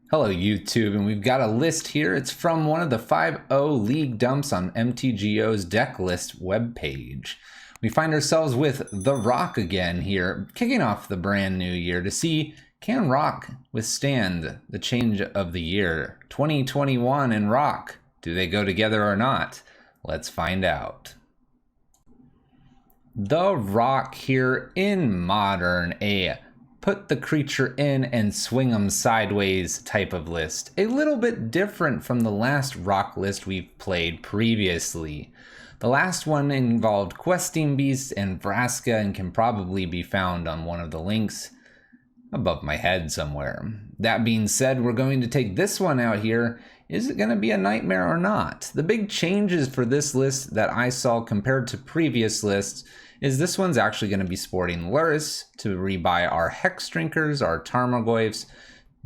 Hello YouTube, and we've got a list here. It's from one of the 5.0 league dumps on MTGO's deck list webpage. We find ourselves with the Rock again here, kicking off the brand new year to see, can Rock withstand the change of the year? 2021 and Rock, do they go together or not? Let's find out. The Rock here in Modern, a put the creature in and swing them sideways type of list. A little bit different from the last Rock list we've played previously. The last one involved Questing Beast and Vraska and can probably be found on one of the links above my head somewhere. That being said, we're going to take this one out here. Is it going to be a nightmare or not? The big changes for this list that I saw compared to previous lists is this one's actually going to be sporting Lurrus to rebuy our Hex Drinkers, our Tarmogoyfs,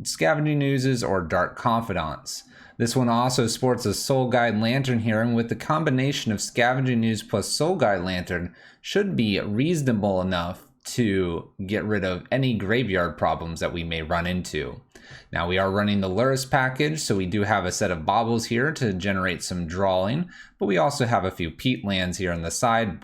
Scavenging Oozes, or Dark Confidants. This one also sports a Soul Guide Lantern here, and with the combination of Scavenging Ooze plus Soul Guide Lantern should be reasonable enough to get rid of any graveyard problems that we may run into. Now we are running the Lurrus package, so we do have a set of baubles here to generate some drawing, but we also have a few peat lands here on the side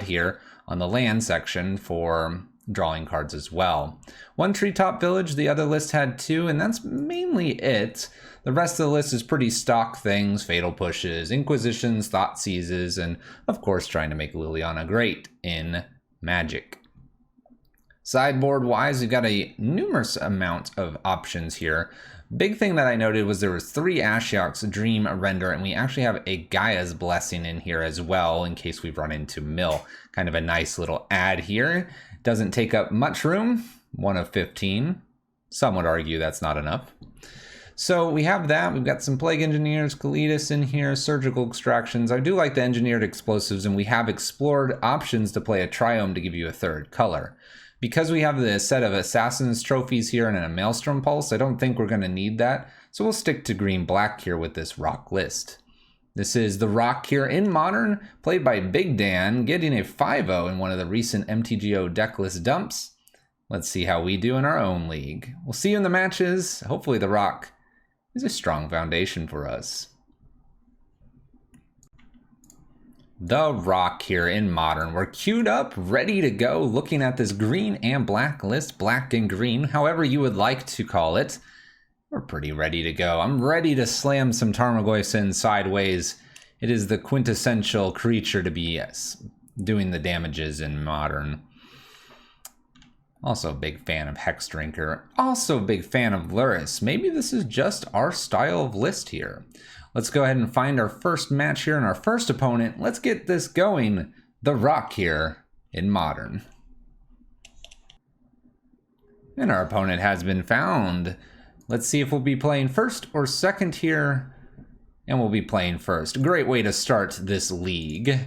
here on the land section for drawing cards as well. One Treetop Village, the other list had two, and that's mainly it. The rest of the list is pretty stock things, Fatal Pushes, Inquisitions, Thought Seizes, and of course trying to make Liliana great in Magic. Sideboard wise, we've got a numerous amount of options here. Big thing that I noted was there was 3 Ashiok's Dream Render, and we actually have a Gaia's Blessing in here as well in case we run into Mill. Kind of a nice little add here. Doesn't take up much room, 1 of 15. Some would argue that's not enough. So we have that. We've got some Plague Engineers, Kalitas in here, Surgical Extractions. I do like the Engineered Explosives, and we have explored options to play a Triome to give you a 3rd color. Because we have the set of Assassin's Trophies here and a Maelstrom Pulse, I don't think we're going to need that. So we'll stick to green-black here with this Rock list. This is the Rock here in Modern, played by Big Dan, getting a 5-0 in one of the recent MTGO deck list dumps. Let's see how we do in our own league. We'll see you in the matches. Hopefully the Rock is a strong foundation for us. The Rock here in Modern. We're queued up, ready to go, looking at this green and black list, black and green, however you would like to call it. We're pretty ready to go. I'm ready to slam some Tarmogoyfs in sideways. It is the quintessential creature to be doing the damages in Modern. Also a big fan of Hex Drinker. Also a big fan of Lurrus. Maybe this is just our style of list here. Let's go ahead and find our first match here and our first opponent. Let's get this going. The Rock here in Modern. And our opponent has been found. Let's see if we'll be playing first or second here. And we'll be playing first. Great way to start this league.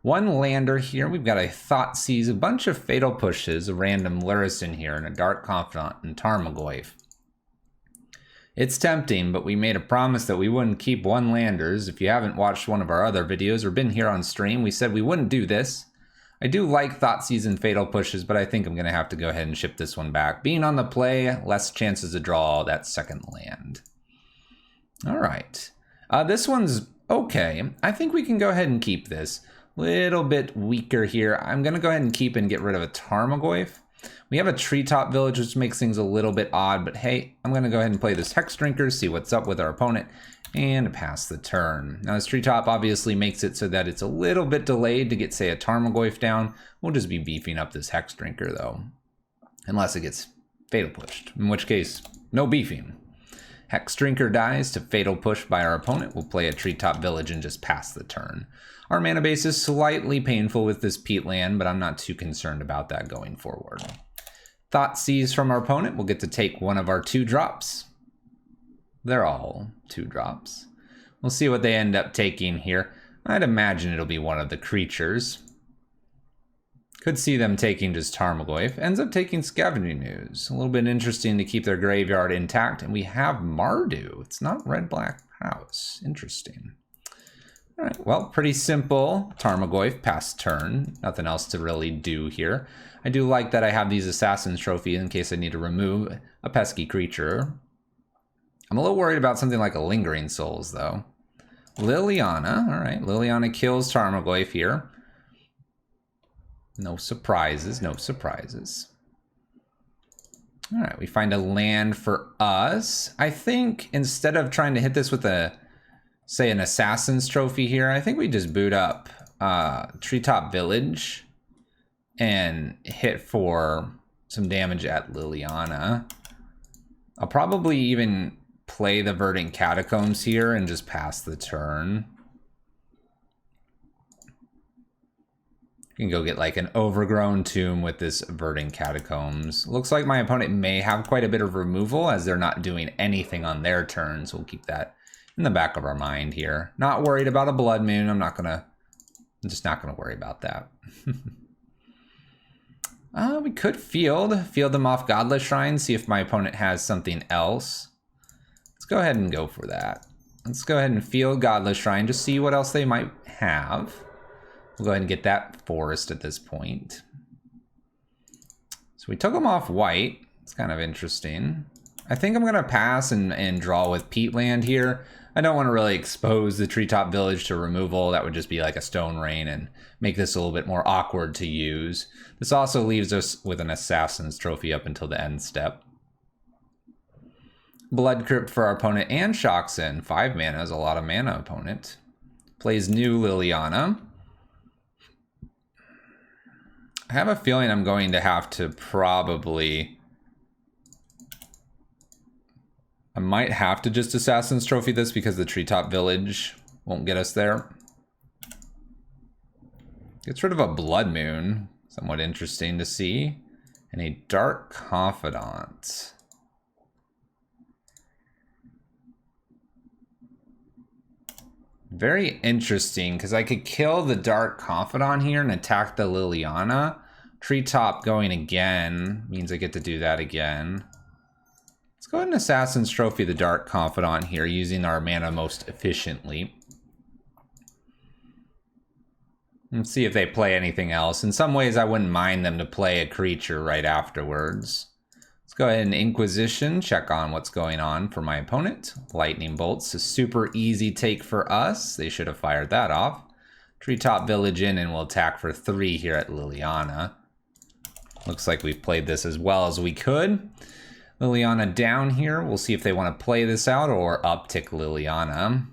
1 lander here. We've got a Thoughtseize, a bunch of Fatal Pushes, a random Lurrus in here, and a Dark Confidant and Tarmogoyf. It's tempting, but we made a promise that we wouldn't keep 1 landers. If you haven't watched one of our other videos or been here on stream, we said we wouldn't do this. I do like Thoughtseize and Fatal Pushes, but I think I'm going to have to go ahead and ship this one back. Being on the play, less chances to draw that second land. All right. This one's okay. I think we can go ahead and keep this. Little bit weaker here. I'm going to go ahead and keep and get rid of a Tarmogoyf. We have a Treetop Village, which makes things a little bit odd, but hey, I'm going to go ahead and play this Hex Drinker, see what's up with our opponent, and pass the turn. Now, this Treetop obviously makes it so that it's a little bit delayed to get, say, a Tarmogoyf down. We'll just be beefing up this Hex Drinker, though, unless it gets Fatal Pushed, in which case, no beefing. Hex Drinker dies to Fatal Push by our opponent. We'll play a Treetop Village and just pass the turn. Our mana base is slightly painful with this peat land, but I'm not too concerned about that going forward. Thoughtseize from our opponent. We'll get to take one of our 2 drops. They're all 2 drops. We'll see what they end up taking here. I'd imagine it'll be one of the creatures. Could see them taking just Tarmogoyf. Ends up taking Scavenging Ooze. A little bit interesting to keep their graveyard intact. And we have Mardu. It's not red-black house. Interesting. All right, well, pretty simple. Tarmogoyf, pass turn. Nothing else to really do here. I do like that I have these Assassin's Trophies in case I need to remove a pesky creature. I'm a little worried about something like a Lingering Souls, though. Liliana, all right. Liliana kills Tarmogoyf here. No surprises, no surprises. All right, we find a land for us. I think instead of trying to hit this with say an Assassin's Trophy here, I think we just boot up Treetop Village and hit for some damage at Liliana. I'll probably even play the Verdant Catacombs here and just pass the turn. You can go get like an Overgrown Tomb with this Verdant Catacombs. Looks like my opponent may have quite a bit of removal as they're not doing anything on their turn, so we'll keep that in the back of our mind here. Not worried about a Blood Moon. I'm just not gonna worry about that. We could field them off Godless Shrine, see if my opponent has something else. Let's go ahead and go for that. Let's go ahead and field Godless Shrine, just see what else they might have. We'll go ahead and get that forest at this point. So we took them off white. It's kind of interesting. I think I'm gonna pass and draw with Peatland here. I don't want to really expose the Treetop Village to removal. That would just be like a Stone Rain and make this a little bit more awkward to use. This also leaves us with an Assassin's Trophy up until the end step. Blood Crypt for our opponent and Shoxin. 5 mana is a lot of mana, opponent. Plays new Liliana. I have a feeling I'm going to have to I might have to just Assassin's Trophy this because the Treetop Village won't get us there. Gets rid of a Blood Moon. Somewhat interesting to see. And a Dark Confidant. Very interesting, because I could kill the Dark Confidant here and attack the Liliana. Treetop going again means I get to do that again. Let's go ahead and Assassin's Trophy the Dark Confidant here, using our mana most efficiently. And see if they play anything else. In some ways, I wouldn't mind them to play a creature right afterwards. Let's go ahead and Inquisition, check on what's going on for my opponent. Lightning Bolt's a super easy take for us. They should have fired that off. Treetop Village in and we'll attack for 3 here at Liliana. Looks like we've played this as well as we could. Liliana down here. We'll see if they want to play this out or uptick Liliana.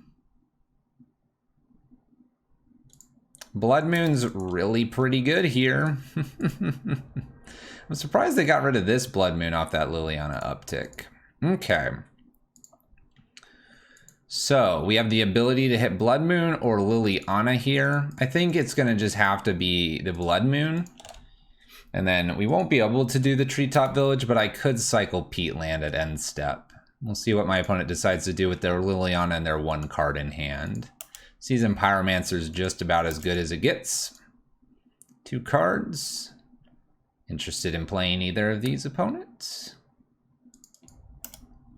Blood Moon's really pretty good here. I'm surprised they got rid of this Blood Moon off that Liliana uptick. Okay. So we have the ability to hit Blood Moon or Liliana here. I think it's going to just have to be the Blood Moon. And then we won't be able to do the Treetop Village, but I could cycle Peatland at end step. We'll see what my opponent decides to do with their Liliana and their 1 card in hand. Seasoned Pyromancer is just about as good as it gets. 2 cards. Interested in playing either of these opponents?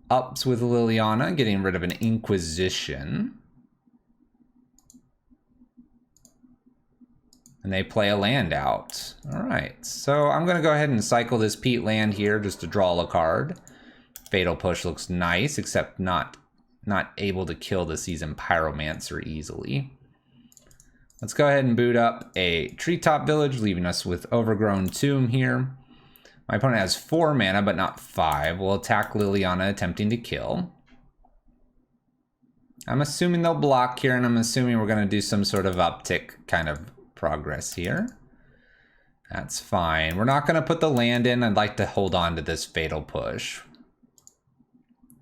Ups with Liliana, getting rid of an Inquisition. And they play a land out. All right, so I'm gonna go ahead and cycle this Peatland here just to draw a card. Fatal Push looks nice, except not able to kill the Seasoned Pyromancer easily. Let's go ahead and boot up a Treetop Village, leaving us with Overgrown Tomb here. My opponent has 4 mana, but not 5. We'll attack Liliana, attempting to kill. I'm assuming they'll block here, and I'm assuming we're going to do some sort of uptick kind of progress here. That's fine. We're not going to put the land in. I'd like to hold on to this Fatal Push.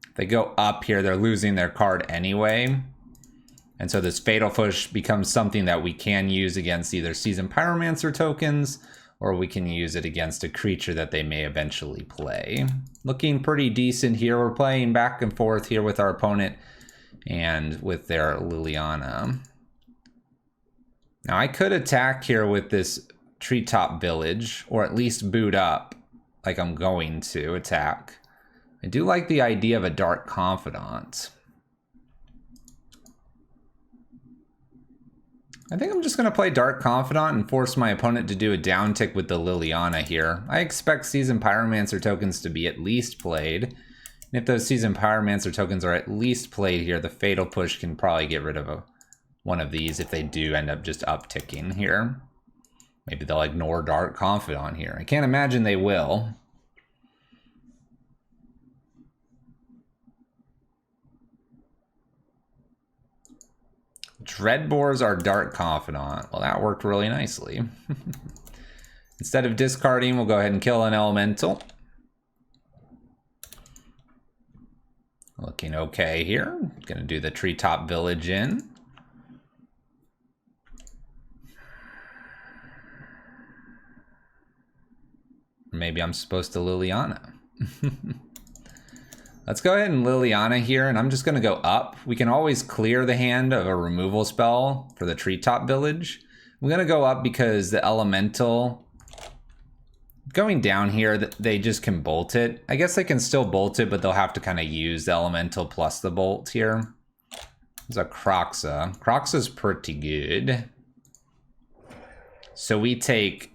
If they go up here, they're losing their card anyway. And so this Fatal Push becomes something that we can use against either Seasoned Pyromancer tokens, or we can use it against a creature that they may eventually play. Looking pretty decent here. We're playing back and forth here with our opponent and with their Liliana. Now I could attack here with this Treetop Village, or at least boot up like I'm going to attack. I do like the idea of a Dark Confidant. I think I'm just going to play Dark Confidant and force my opponent to do a downtick with the Liliana here. I expect Seasoned Pyromancer tokens to be at least played. And if those Seasoned Pyromancer tokens are at least played here, the Fatal Push can probably get rid of one of these if they do end up just upticking here. Maybe they'll ignore Dark Confidant here. I can't imagine they will. Dreadbores are Dark Confidant. Well, that worked really nicely. Instead of discarding, we'll go ahead and kill an elemental. Looking okay here. Gonna do the Treetop Village in. Maybe I'm supposed to Liliana. Let's go ahead and Liliana here, and I'm just gonna go up. We can always clear the hand of a removal spell for the Treetop Village. I'm gonna go up because the elemental going down here, they just can bolt it. I guess they can still bolt it, but they'll have to kind of use the elemental plus the bolt here. There's a Croxa. Croxa's pretty good. So we take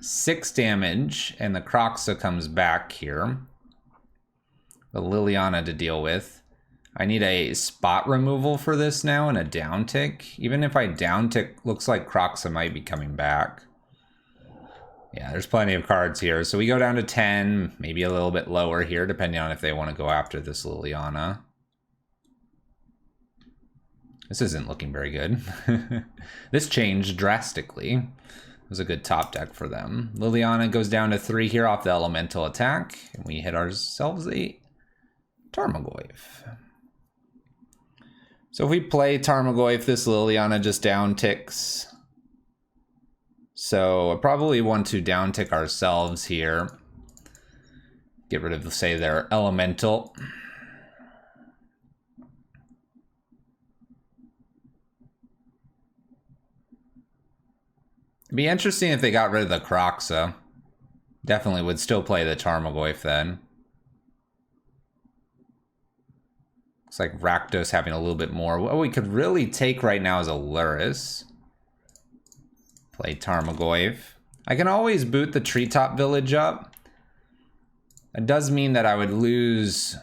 6 damage, and the Croxa comes back here. The Liliana to deal with. I need a spot removal for this now and a down tick. Even if I down tick, looks like Croxa might be coming back. Yeah, there's plenty of cards here. So we go down to 10, maybe a little bit lower here, depending on if they want to go after this Liliana. This isn't looking very good. This changed drastically. It was a good top deck for them. Liliana goes down to 3 here off the elemental attack, and we hit ourselves a Tarmogoyf. So if we play Tarmogoyf, this Liliana just down ticks. So I probably want to down tick ourselves here. Get rid of, say, their elemental. It'd be interesting if they got rid of the Croxa. Definitely would still play the Tarmogoyf then. Looks like Rakdos having a little bit more. What we could really take right now is a Lurrus. Play Tarmogoyf. I can always boot the Treetop Village up. That does mean that I would lose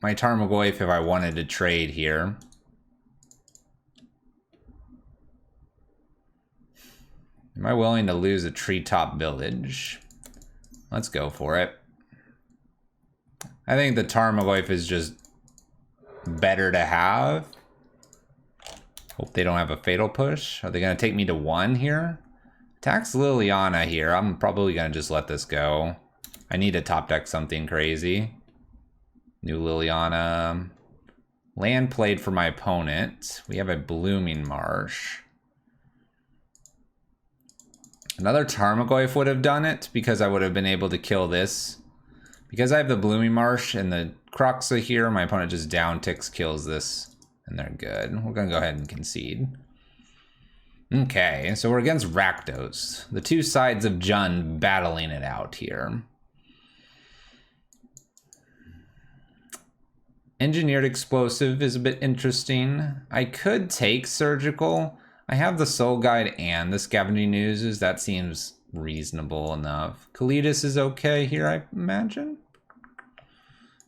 my Tarmogoyf if I wanted to trade here. Am I willing to lose a Treetop Village? Let's go for it. I think the Tarmogoyf is just better to have. Hope they don't have a Fatal Push. Are they going to take me to 1 here? Attacks Liliana here. I'm probably going to just let this go. I need to top deck something crazy. New Liliana. Land played for my opponent. We have a Blooming Marsh. Another Tarmogoyf would have done it because I would have been able to kill this. Because I have the Blooming Marsh and the Croxa here, my opponent just down ticks, kills this, and they're good. We're gonna go ahead and concede. Okay, so we're against Rakdos. The two sides of Jund battling it out here. Engineered Explosive is a bit interesting. I could take Surgical. I have the Soul Guide and the Scavenging Oozes. That seems reasonable enough. Kalitas is okay here, I imagine.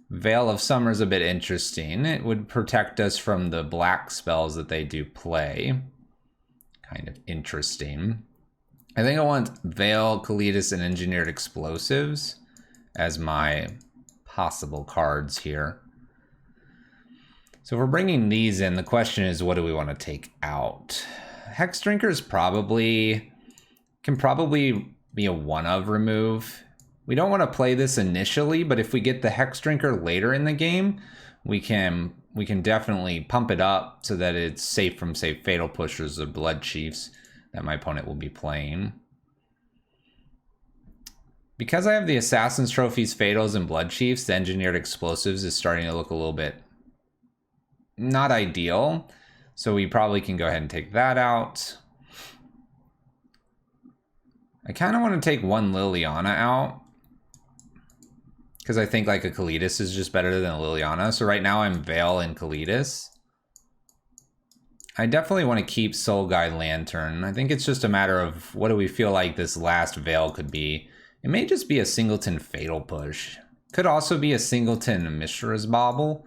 Veil of Summer is a bit interesting. It would protect us from the black spells that they do play. Kind of interesting. I think I want Veil, Kalitas, and Engineered Explosives as my possible cards here. So if we're bringing these in, the question is, what do we want to take out? Hex Drinkers can probably be a one-of remove. We don't want to play this initially, but if we get the Hex Drinker later in the game, we can definitely pump it up so that it's safe from, say, Fatal Pushers or Blood Chiefs that my opponent will be playing. Because I have the Assassin's Trophies, Fatals, and Blood Chiefs, the Engineered Explosives is starting to look a little bit not ideal. So we probably can go ahead and take that out. I kind of want to take one Liliana out, because I think like a Kalitas is just better than a Liliana. So right now I'm Veil and Kalitas. I definitely want to keep Soul Guide Lantern. I think it's just a matter of what do we feel like this last Veil could be. It may just be a singleton Fatal Push. Could also be a Singleton Mishra's Bauble.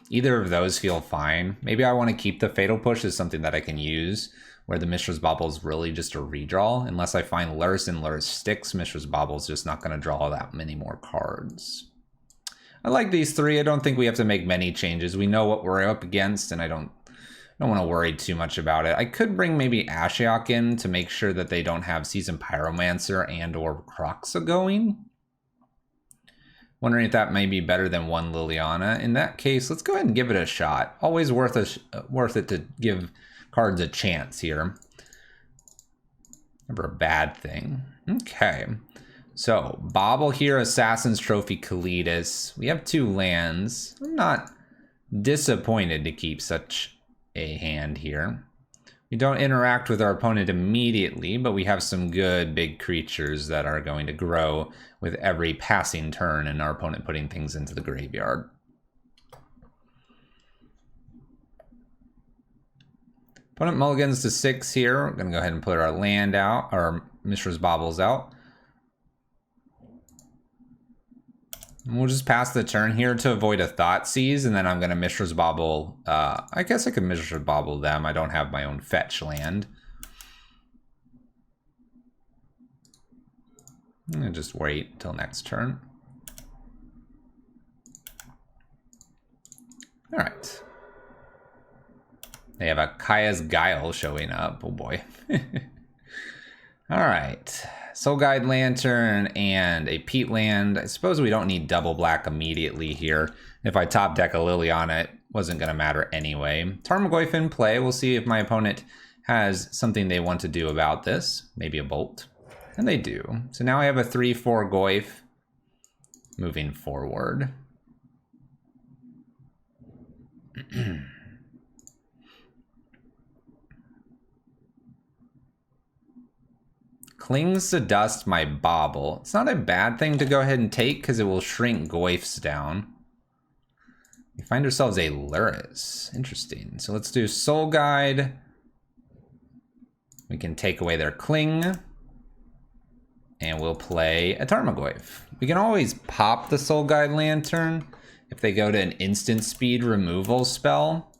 Either of those feel fine. Maybe I want to keep the Fatal Push as something that I can use, where the Mishra's Bauble is really just a redraw. Unless I find Lurrus and Lurrus sticks, Mishra's Bauble is just not going to draw that many more cards. I like these three. I don't think we have to make many changes. We know what we're up against, and I don't want to worry too much about it. I could bring maybe Ashiok in to make sure that they don't have Seasoned Pyromancer and or Kroxa going. Wondering if that may be better than one Liliana. In that case, let's go ahead and give it a shot. Always worth it to give cards a chance here. Never a bad thing. Okay. So, Bauble here, Assassin's Trophy, Kalitas. We have 2 lands. I'm not disappointed to keep such a hand here. We don't interact with our opponent immediately, but we have some good big creatures that are going to grow with every passing turn and our opponent putting things into the graveyard. Opponent mulligans to 6 here. We're going to go ahead and put our land out, our Mishra's Baubles out. And we'll just pass the turn here to avoid a Thoughtseize, and then I'm going to Mishra's Bauble. I guess I could Mishra's Bauble them. I don't have my own fetch land. I'm going to just wait till next turn. All right. They have a Kaya's Guile showing up. Oh boy. All right. Soul Guide Lantern and a Peatland. I suppose we don't need double black immediately here. If I top deck a Liliana, it wasn't going to matter anyway. Tarmogoyf in play. We'll see if my opponent has something they want to do about this. Maybe a Bolt. And they do. So now I have a 3/4 Goyf moving forward. Clings to Dust my Bauble. It's not a bad thing to go ahead and take because it will shrink Goyfs down. We find ourselves a Lurrus. Interesting. So let's do Soul Guide. We can take away their Cling. And we'll play a Tarmogoyf. We can always pop the Soul Guide Lantern. If they go to an instant speed removal spell,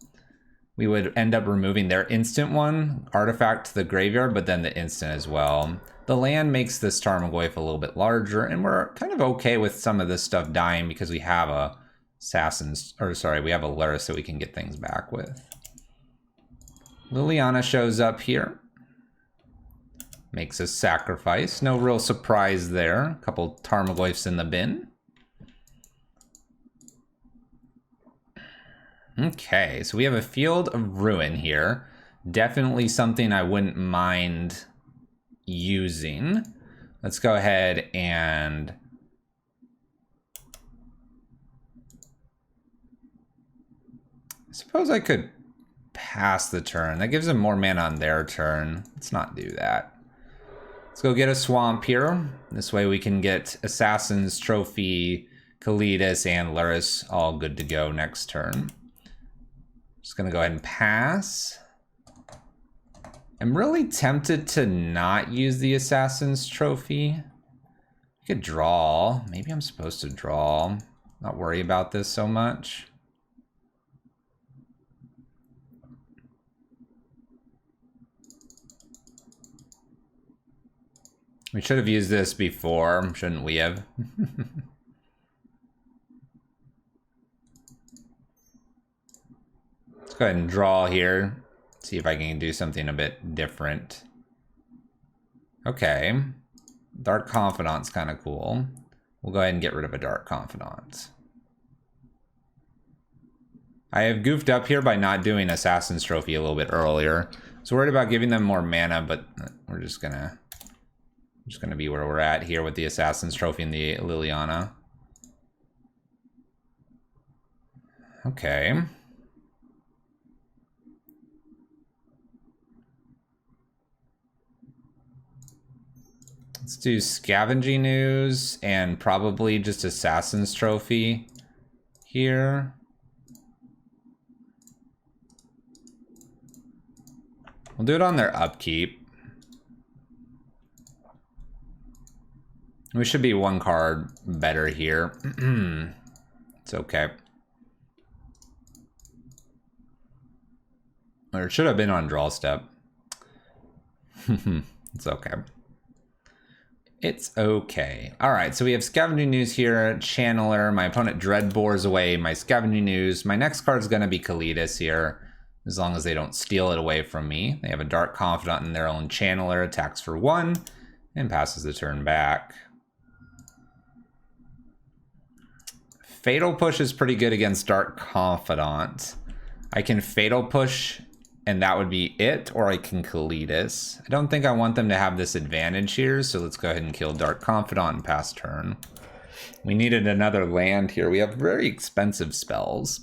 we would end up removing their instant one, artifact to the graveyard, but then the instant as well. The land makes this Tarmogoyf a little bit larger, and we're kind of okay with some of this stuff dying because we have a we have a Lurrus that we can get things back with. Liliana shows up here. Makes a sacrifice. No real surprise there. A couple Tarmogoyfs in the bin. Okay, so we have a Field of Ruin here. Definitely something I wouldn't mind using. Let's go ahead and I suppose I could pass the turn. That gives them more mana on their turn. Let's not do that. Let's go get a Swamp here. This way we can get Assassin's Trophy, Kalitas, and Lurrus all good to go next turn. Just gonna go ahead and pass. I'm really tempted to not use the Assassin's Trophy. I could draw. Maybe I'm supposed to draw. Not worry about this so much. We should have used this before, shouldn't we have? Let's go ahead and draw here. See if I can do something a bit different. Okay. Dark Confidant's kind of cool. We'll go ahead and get rid of a Dark Confidant. I have goofed up here by not doing Assassin's Trophy a little bit earlier. I was worried about giving them more mana, but we're just gonna be where we're at here with the Assassin's Trophy and the Liliana. Okay. Let's do Scavenging Ooze and probably just Assassin's Trophy here. We'll do it on their upkeep. We should be one card better here. It's okay. Or it should have been on draw step. It's okay. It's okay. All right, so we have Scavenging News here, Channeler. My opponent Dreadbores away my Scavenging News. My next card is going to be Kalitas here, as long as they don't steal it away from me. They have a Dark Confidant in their own Channeler, attacks for 1, and passes the turn back. Fatal Push is pretty good against Dark Confidant. I can Fatal Push, and that would be it, or I can Kalitas. I don't think I want them to have this advantage here, so let's go ahead and kill Dark Confidant and pass turn. We needed another land here. We have very expensive spells.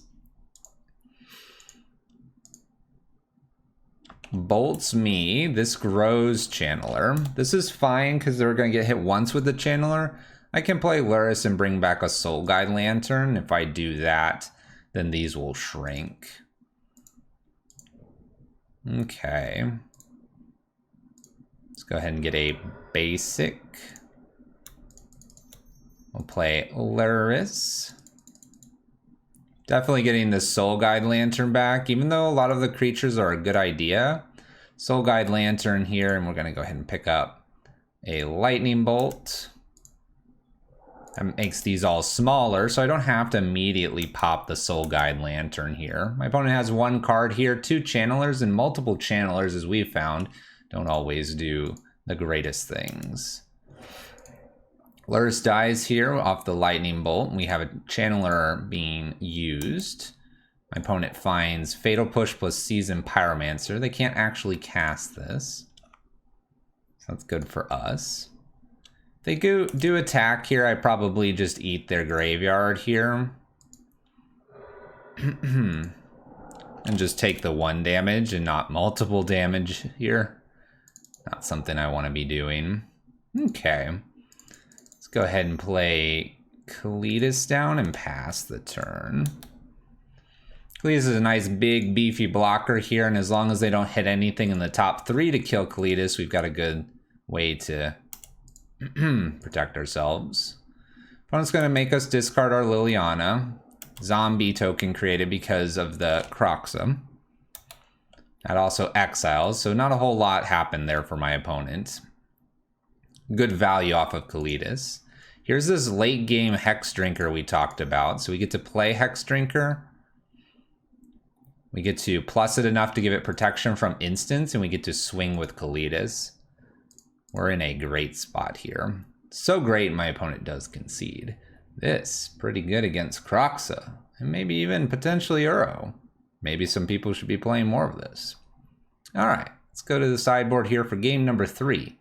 Bolts me. This grows Channeler. This is fine because they're going to get hit once with the Channeler. I can play Lurrus and bring back a Soul Guide Lantern. If I do that, then these will shrink. Okay. Let's go ahead and get a basic. We'll play Lurrus. Definitely getting the Soul Guide Lantern back, even though a lot of the creatures are a good idea. Soul Guide Lantern here, and we're going to go ahead and pick up a Lightning Bolt. That makes these all smaller, so I don't have to immediately pop the Soul Guide Lantern here. My opponent has 1 card here, 2 Channelers, and multiple Channelers, as we've found, don't always do the greatest things. Lurrus dies here off the Lightning Bolt, and we have a Channeler being used. My opponent finds Fatal Push plus Seasoned Pyromancer. They can't actually cast this, so that's good for us. They do attack here. I probably just eat their graveyard here. And just take the 1 damage and not multiple damage here. Not something I want to be doing. Okay. Let's go ahead and play Kalitas down and pass the turn. Kalitas is a nice big beefy blocker here, and as long as they don't hit anything in the top 3 to kill Kalitas, we've got a good way to protect ourselves. Opponent's going to make us discard our Liliana. Zombie token created because of the Croxa. That also exiles, so not a whole lot happened there for my opponent. Good value off of Kalitas. Here's this late game Hex Drinker we talked about. So we get to play Hex Drinker. We get to plus it enough to give it protection from instants, and we get to swing with Kalitas. We're in a great spot here. So great, my opponent does concede. This, pretty good against Croxa, and maybe even potentially Uro. Maybe some people should be playing more of this. All right, let's go to the sideboard here for game number 3.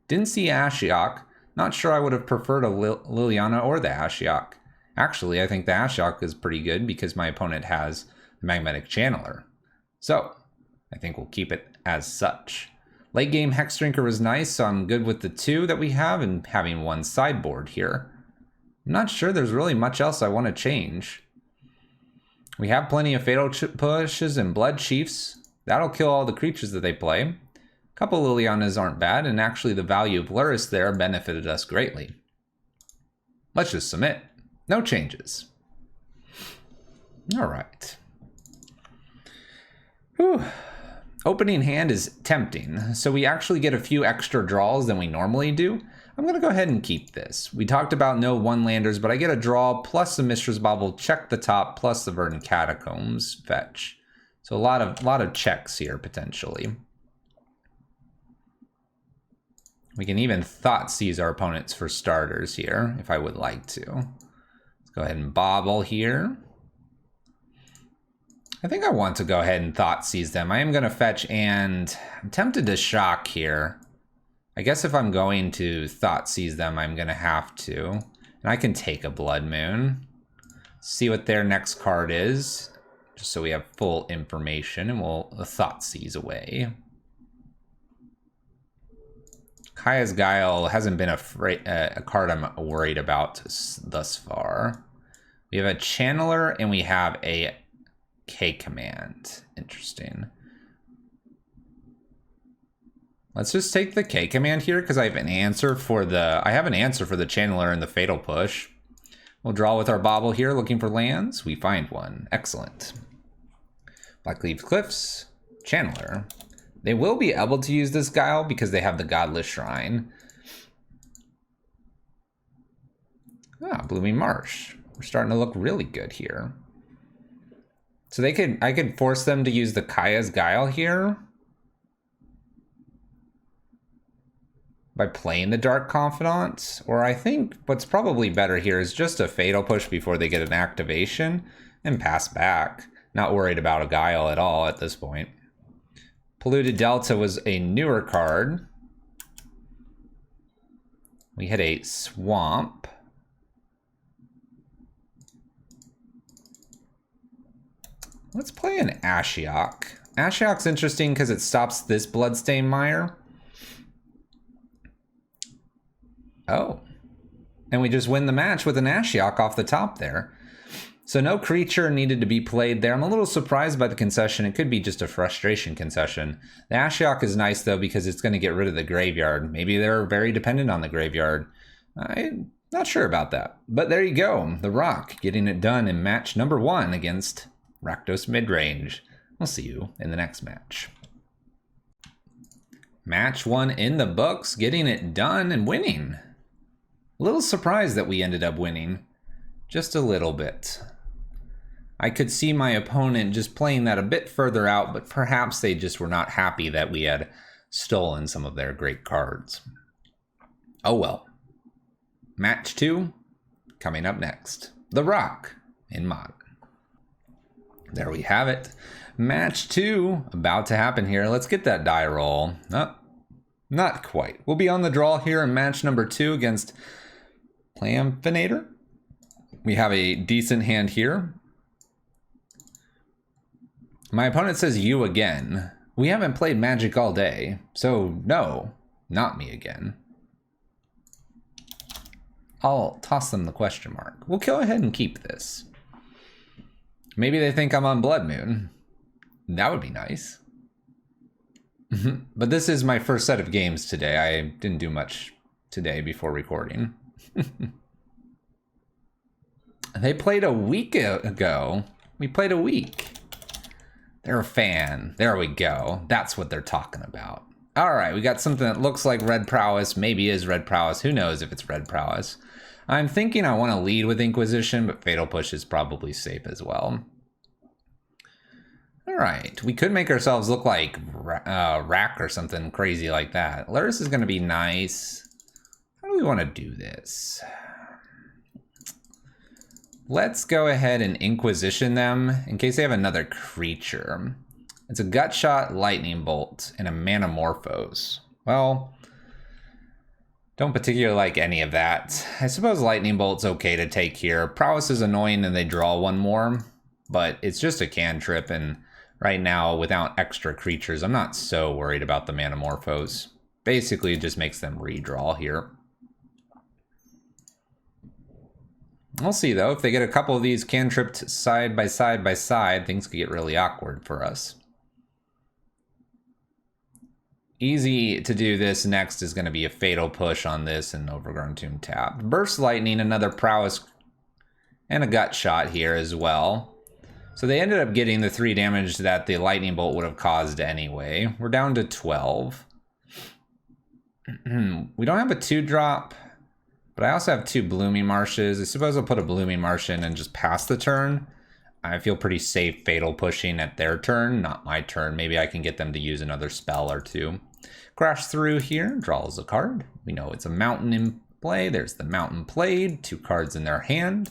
Didn't see Ashiok. Not sure I would have preferred a Liliana or the Ashiok. Actually, I think the Ashiok is pretty good because my opponent has the Magnetic Channeler. So, I think we'll keep it as such. Late game Hex Drinker was nice, so I'm good with the 2 that we have and having 1 sideboard here. I'm not sure there's really much else I want to change. We have plenty of Fatal Pushes and Blood Chiefs. That'll kill all the creatures that they play. A couple Lilianas aren't bad, and actually the value of Lurrus there benefited us greatly. Let's just submit. No changes. All right. Whew. Opening hand is tempting, so we actually get a few extra draws than we normally do. I'm going to go ahead and keep this. We talked about no 1-landers, but I get a draw plus the Mishra's Bauble, check the top, plus the Verdant Catacombs fetch. So a lot of checks here, potentially. We can even Thought Seize our opponents for starters here, if I would like to. Let's go ahead and bobble here. I think I want to go ahead and Thought Seize them. I am going to fetch, and I'm tempted to shock here. I guess if I'm going to Thought Seize them, I'm going to have to. And I can take a Blood Moon. See what their next card is, just so we have full information, and we'll Thought Seize away. Kaya's Guile hasn't been a card I'm worried about thus far. We have a Channeler, and we have a K command. Interesting. Let's just take the K command here because I have an answer for the Channeler and the Fatal Push. We'll draw with our bauble here, looking for lands. We find one. Excellent. Blackleaf Cliffs, Channeler. They will be able to use this Guile because they have the Godless Shrine. Blooming Marsh. We're starting to look really good here. So I could force them to use the Kaya's Guile here by playing the Dark Confidant, or I think what's probably better here is just a Fatal Push before they get an activation and pass back. Not worried about a Guile at all at this point. Polluted Delta was a newer card. We hit a Swamp. Let's play an Ashiok. Ashiok's interesting because it stops this Bloodstained Mire. Oh. And we just win the match with an Ashiok off the top there. So no creature needed to be played there. I'm a little surprised by the concession. It could be just a frustration concession. The Ashiok is nice, though, because it's going to get rid of the graveyard. Maybe they're very dependent on the graveyard. I'm not sure about that. But there you go. The Rock getting it done in match number 1 against Rakdos Midrange. We'll see you in the next match. Match 1 in the books, getting it done and winning. A little surprised that we ended up winning. Just a little bit. I could see my opponent just playing that a bit further out, but perhaps they just were not happy that we had stolen some of their great cards. Oh well. Match 2 coming up next. The Rock in Modern. There we have it. Match 2 about to happen here. Let's get that die roll. Oh, not quite. We'll be on the draw here in match number 2 against Plamphinator. We have a decent hand here. My opponent says you again. We haven't played Magic all day, so no, not me again. I'll toss them the question mark. We'll go ahead and keep this. Maybe they think I'm on Blood Moon. That would be nice. But this is my first set of games today. I didn't do much today before recording. They played a week ago. We played a week. They're a fan. There we go. That's what they're talking about. All right, we got something that looks like Red Prowess. Maybe is Red Prowess. Who knows if it's Red Prowess. I'm thinking I want to lead with Inquisition, but Fatal Push is probably safe as well. All right, we could make ourselves look like Rack or something crazy like that. Lurrus is going to be nice. How do we want to do this? Let's go ahead and Inquisition them in case they have another creature. It's a Gutshot, Lightning Bolt, and a Manamorphose. Well, don't particularly like any of that. I suppose Lightning Bolt's okay to take here. Prowess is annoying and they draw one more, but it's just a cantrip, and right now, without extra creatures, I'm not so worried about the Manamorphose. Basically, it just makes them redraw here. We'll see, though. If they get a couple of these cantripped side by side by side, things could get really awkward for us. Easy to do this next is going to be a Fatal Push on this and Overgrown Tomb tapped. Burst Lightning, another Prowess, and a Gut Shot here as well. So they ended up getting the 3 damage that the Lightning Bolt would have caused anyway. We're down to 12. We don't have a 2-drop, but I also have 2 Blooming Marshes. I suppose I'll put a Blooming Marsh in and just pass the turn. I feel pretty safe Fatal Pushing at their turn, not my turn. Maybe I can get them to use another spell or 2. Crash through here, draws a card. We know it's a mountain in play. There's the mountain played, 2 cards in their hand.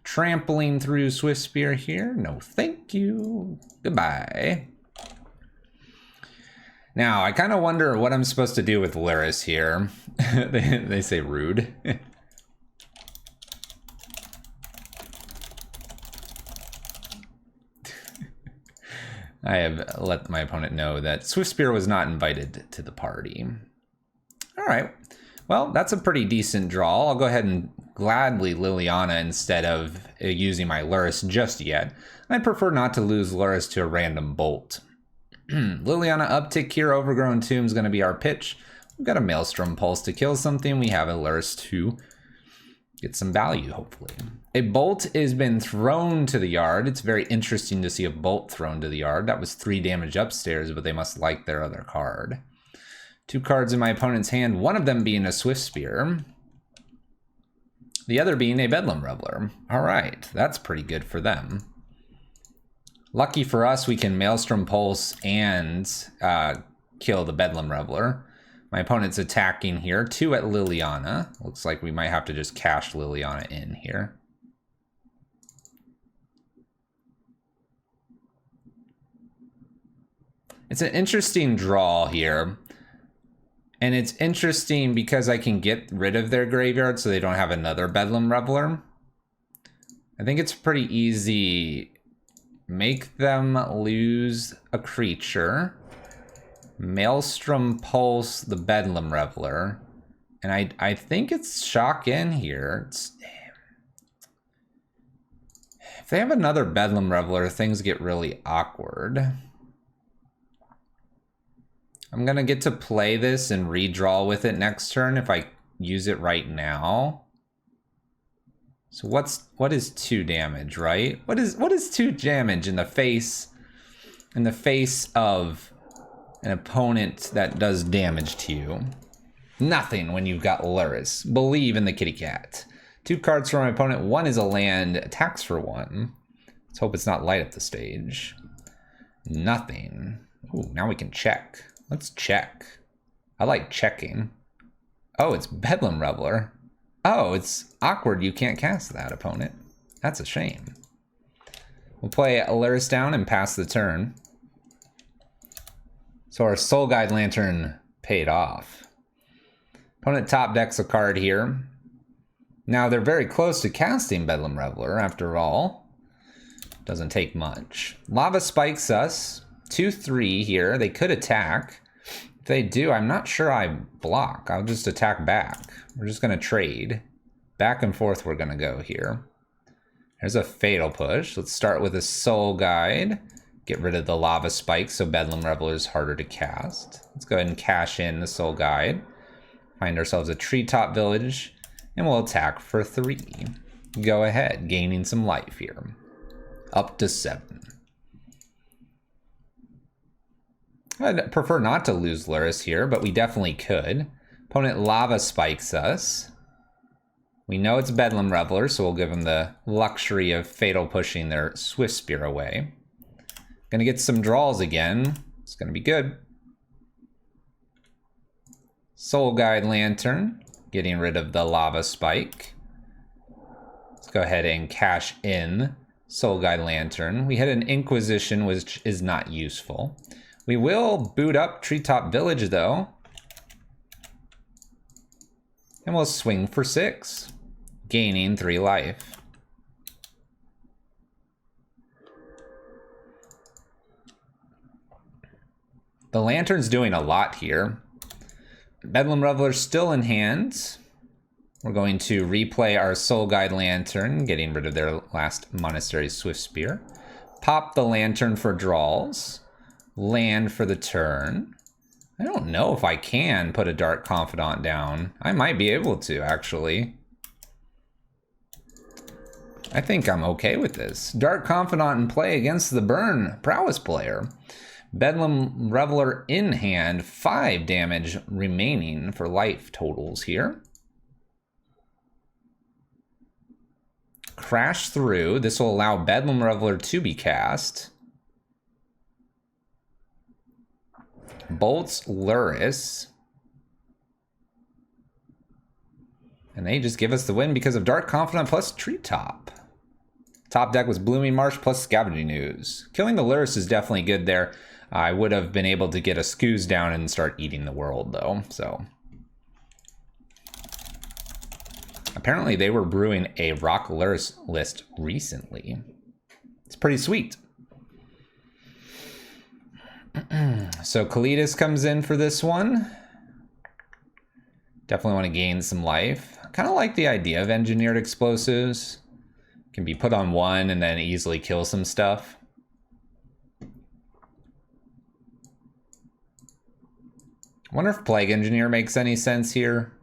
Trampling through Swift Spear here. No, thank you. Goodbye. Now, I kind of wonder what I'm supposed to do with Lurrus here. they say rude. I have let my opponent know that Swift Spear was not invited to the party. All right. Well, that's a pretty decent draw. I'll go ahead and gladly Liliana instead of using my Lurrus just yet. I'd prefer not to lose Lurrus to a random bolt. Liliana uptick here. Overgrown Tomb is going to be our pitch. We've got a Maelstrom Pulse to kill something. We have a Lurrus to get some value, hopefully. A bolt has been thrown to the yard. It's very interesting to see a bolt thrown to the yard. That was 3 damage upstairs, but they must like their other card. 2 cards in my opponent's hand, one of them being a Swift Spear, the other being a Bedlam Reveler. All right, that's pretty good for them. Lucky for us, we can Maelstrom Pulse and kill the Bedlam Reveler. My opponent's attacking here. 2 at Liliana. Looks like we might have to just cash Liliana in here. It's an interesting draw here. And it's interesting because I can get rid of their graveyard so they don't have another Bedlam Reveler. I think it's pretty easy. Make them lose a creature. Maelstrom Pulse the Bedlam Reveler. And I think it's shock in here. If they have another Bedlam Reveler, things get really awkward. I'm gonna get to play this and redraw with it next turn if I use it right now. So what is 2 damage, right? What is 2 damage in the face of an opponent that does damage to you? Nothing when you've got Lurrus. Believe in the kitty cat. 2 cards for my opponent. 1 is a land, attacks for 1. Let's hope it's not light up the stage. Nothing. Ooh, now we can check. Let's check. I like checking. Oh, it's Bedlam Reveler. Oh, it's awkward. You can't cast that, opponent. That's a shame. We'll play Lurrus down and pass the turn. So our Soul Guide Lantern paid off. Opponent top decks a card here. Now they're very close to casting Bedlam Reveler after all. Doesn't take much. Lava spikes us. 2/3 here. They could attack. If they do, I'm not sure I block. I'll just attack back. We're just going to trade. Back and forth we're going to go here. There's a Fatal Push. Let's start with a Soul Guide. Get rid of the Lava Spike so Bedlam Reveler is harder to cast. Let's go ahead and cash in the Soul Guide. Find ourselves a Treetop Village. And we'll attack for 3. Go ahead, gaining some life here. Up to 7. I'd prefer not to lose Lurrus here, but we definitely could. Opponent Lava Spikes us. We know it's Bedlam Reveler, so we'll give them the luxury of Fatal Pushing their Swift Spear away. Gonna get some draws again. It's gonna be good. Soul Guide Lantern, getting rid of the Lava Spike. Let's go ahead and cash in Soul Guide Lantern. We had an Inquisition, which is not useful. We will boot up Treetop Village, though. And we'll swing for 6, gaining 3 life. The Lantern's doing a lot here. Bedlam Reveler's still in hand. We're going to replay our Soul Guide Lantern, getting rid of their last Monastery Swift Spear. Pop the Lantern for draws. Land for the turn. I don't know if I can put a Dark Confidant down. I might be able to, actually. I think I'm okay with this. Dark Confidant in play against the Burn Prowess player. Bedlam Reveler in hand, 5 damage remaining for life totals here. Crash through. This will allow Bedlam Reveler to be cast. Bolts Lurrus. And they just give us the win because of Dark Confidant plus Treetop. Top deck was Blooming Marsh plus Scavenging Ooze. Killing the Lurrus is definitely good there. I would have been able to get a Scooze down and start eating the world, though, so. Apparently they were brewing a Rock Lurrus list recently. It's pretty sweet. So Kalitas comes in for this one. Definitely want to gain some life. Kind of like the idea of Engineered Explosives. Can be put on 1 and then easily kill some stuff. I wonder if Plague Engineer makes any sense here.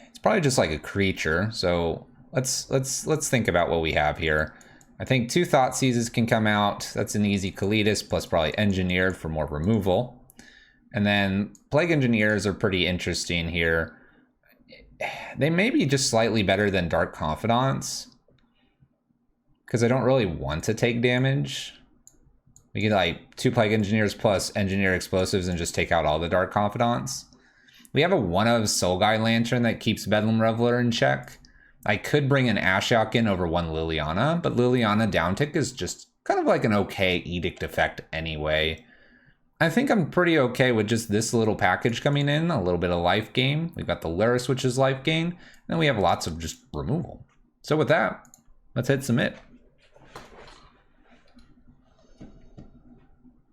It's probably just like a creature, so let's think about what we have here. I think 2 Thought Seizes can come out. That's an easy Kalitas, plus probably Engineered for more removal. And then Plague Engineers are pretty interesting here. They may be just slightly better than Dark Confidants, because I don't really want to take damage. We get like 2 Plague Engineers plus Engineer Explosives and just take out all the Dark Confidants. We have a 1-of Soul Guide Lantern that keeps Bedlam Reveler in check. I could bring an Ashiok in over 1 Liliana, but Liliana downtick is just kind of like an okay Edict effect anyway. I think I'm pretty okay with just this little package coming in, a little bit of life gain. We've got the Lurrus, which is life gain, and then we have lots of just removal. So with that, let's hit submit.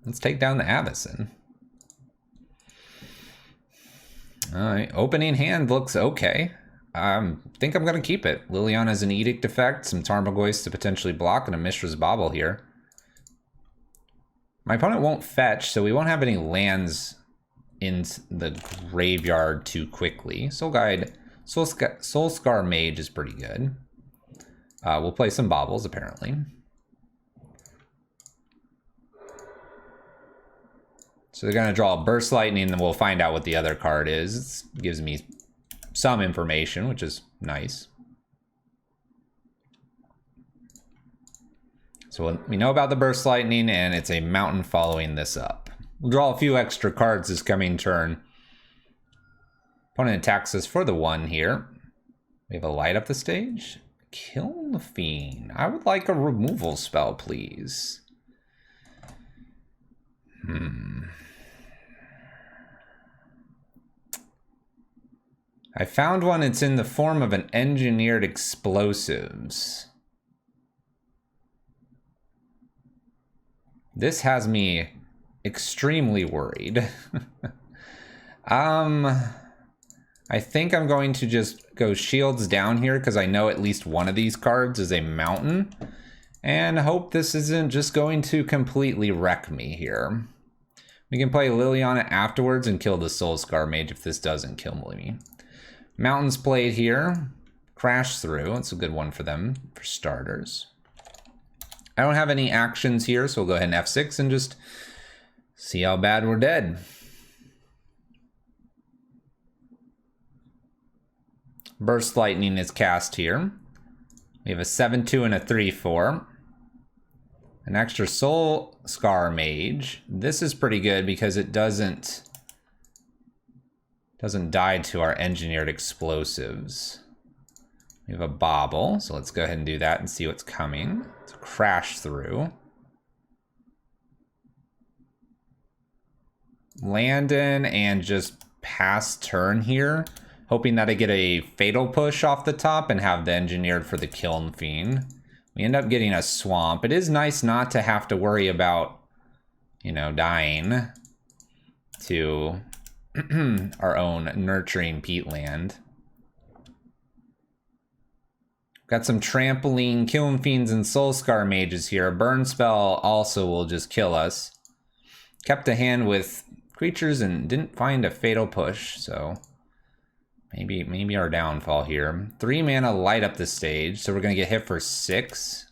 Let's take down the Avacyn. All right, opening hand looks okay. Think I'm gonna keep it. Liliana's an Edict effect, some Tarmogoyfs to potentially block, and a Mishra's Bauble here. My opponent won't fetch, so we won't have any lands in the graveyard too quickly. Soul Scar Mage is pretty good. We'll play some Baubles, apparently. So they're gonna draw a Burst Lightning, and we'll find out what the other card is. It gives me some information, which is nice. So we know about the Burst Lightning, and it's a mountain following this up. We'll draw a few extra cards this coming turn. Opponent attacks us for the 1 here. We have a light up the stage. Kill the Fiend. I would like a removal spell, please. I found one. It's in the form of an Engineered Explosives. This has me extremely worried. I think I'm going to just go shields down here because I know at least one of these cards is a mountain, and hope this isn't just going to completely wreck me here. We can play Liliana afterwards and kill the Soul Scar Mage if this doesn't kill me. Mountains played here. Crash Through. It's a good one for them, for starters. I don't have any actions here, so we'll go ahead and F6 and just see how bad we're dead. Burst Lightning is cast here. We have a 7-2 and a 3-4. An extra Soul Scar Mage. This is pretty good because it doesn't die to our Engineered Explosives. We have a Bauble, so let's go ahead and do that and see what's coming. It's a Crash Through. Landon and just pass turn here, hoping that I get a Fatal Push off the top and have the Engineered for the Kiln Fiend. We end up getting a Swamp. It is nice not to have to worry about, you know, dying to our own Nurturing Peatland. Got some Trampoline, Kiln Fiends, and Soul Scar Mages here. A Burn Spell also will just kill us. Kept a hand with creatures and didn't find a Fatal Push, so maybe our downfall here. 3 mana light up the stage, so we're gonna get hit for 6.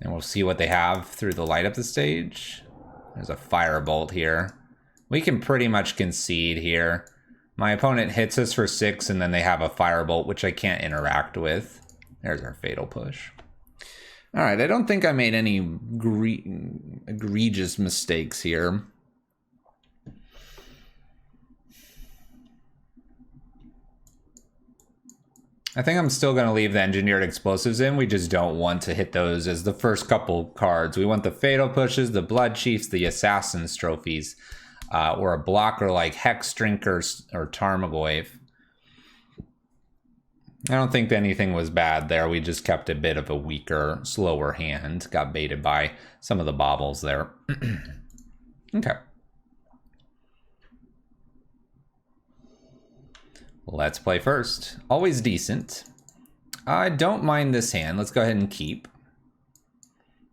And we'll see what they have through the light up the stage. There's a Firebolt here. We can pretty much concede here. My opponent hits us for 6, and then they have a Firebolt, which I can't interact with. There's our Fatal Push. All right, I don't think I made any egregious mistakes here. I think I'm still going to leave the Engineered Explosives in. We just don't want to hit those as the first couple cards. We want the Fatal Pushes, the Blood Chiefs, the Assassin's Trophies, or a blocker like Hex Drinker or Tarmogoyf. I don't think anything was bad there. We just kept a bit of a weaker, slower hand. Got baited by some of the baubles there. Okay. Let's play first. Always decent. I don't mind this hand. Let's go ahead and keep.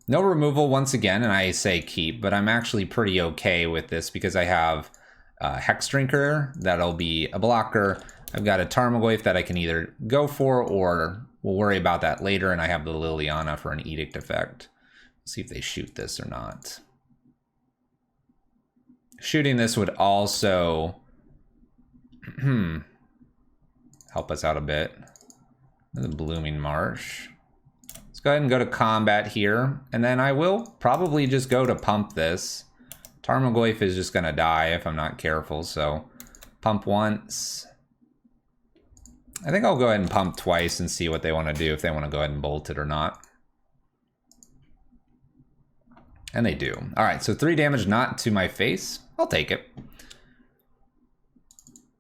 No removal once again, and I say keep, but I'm actually pretty okay with this because I have a Hex Drinker, that'll be a blocker. I've got a Tarmogoyf that I can either go for, or we'll worry about that later, and I have the Liliana for an Edict effect. Let's see if they shoot this or not. Shooting this would also help us out a bit. The Blooming Marsh. Let's go ahead and go to combat here, and then I will probably just go to pump this. Tarmogoyf is just gonna die if I'm not careful, so pump once. I think I'll go ahead and pump twice and see what they want to do, if they want to go ahead and bolt it or not. And they do. Alright, so 3 damage not to my face. I'll take it.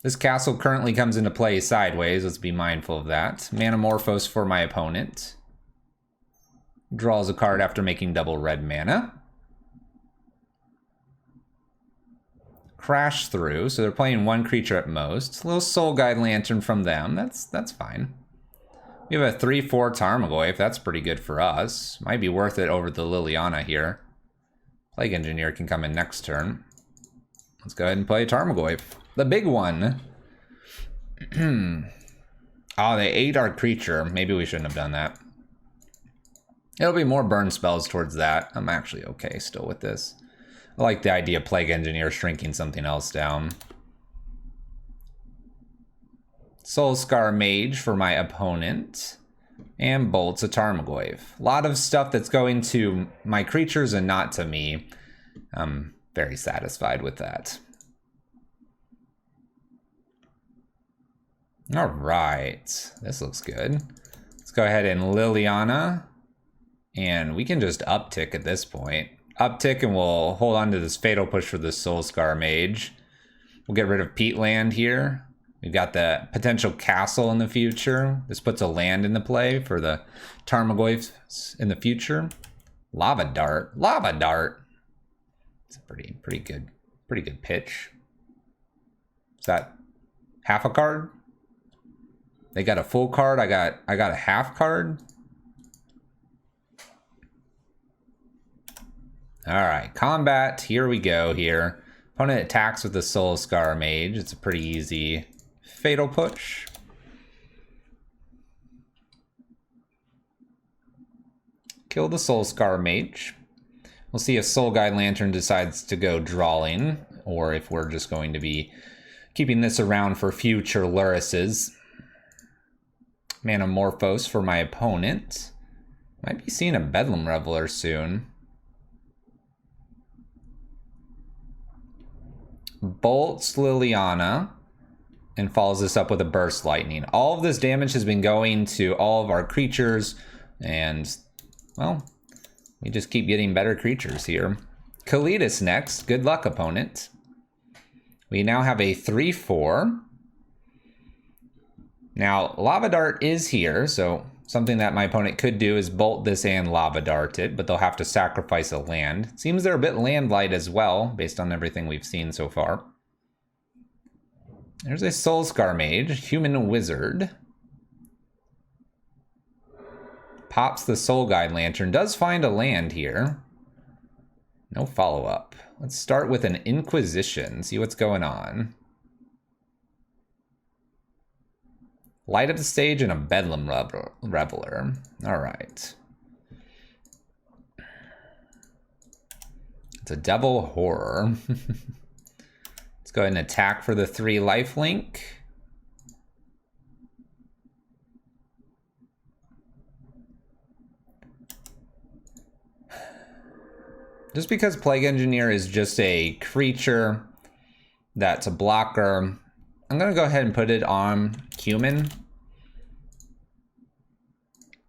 This castle currently comes into play sideways. Let's be mindful of that. Manamorphose for my opponent. Draws a card after making double red mana. Crash through, so they're playing 1 creature at most. A little Soul Guide Lantern from them. That's fine. We have a 3/4 Tarmogoyf. That's pretty good for us. Might be worth it over the Liliana here. Plague Engineer can come in next turn. Let's go ahead and play Tarmogoyf. The big one. Oh, they ate our creature. Maybe we shouldn't have done that. It'll be more burn spells towards that. I'm actually okay still with this. I like the idea of Plague Engineer shrinking something else down. Soulscar Mage for my opponent. And Bolts a Tarmogoyf. A lot of stuff that's going to my creatures and not to me. I'm very satisfied with that. All right, this looks good. Let's go ahead and Liliana. And we can just uptick at this point. Uptick and we'll hold on to this Fatal Push for the Soulscar Mage. We'll get rid of Peatland here. We've got the potential castle in the future. This puts a land into play for the Tarmogoyfs in the future. Lava Dart. Lava Dart. It's a pretty good pitch. Is that half a card? They got a full card. I got a half card. All right, combat. Here we go. Here, opponent attacks with the Soulscar Mage. It's a pretty easy Fatal Push. Kill the Soulscar Mage. We'll see if Soul Guide Lantern decides to go drawing, or if we're just going to be keeping this around for future Lurruses. Manamorphose for my opponent. Might be seeing a Bedlam Reveler soon. Bolts Liliana and follows this up with a Burst Lightning. All of this damage has been going to all of our creatures, and, well, we just keep getting better creatures here. Kalitas next. Good luck, opponent. We now have a 3/4. Now, Lava Dart is here, so something that my opponent could do is bolt this and Lava Dart it, but they'll have to sacrifice a land. Seems they're a bit land light as well, based on everything we've seen so far. There's a Soulscar Mage, Human Wizard. Pops the Soul Guide Lantern, does find a land here. No follow-up. Let's start with an Inquisition, see what's going on. Light up the stage and a Bedlam Reveler. All right. It's a Devil Horror. Let's go ahead and attack for the 3 lifelink. Just because Plague Engineer is just a creature that's a blocker, I'm going to go ahead and put it on human.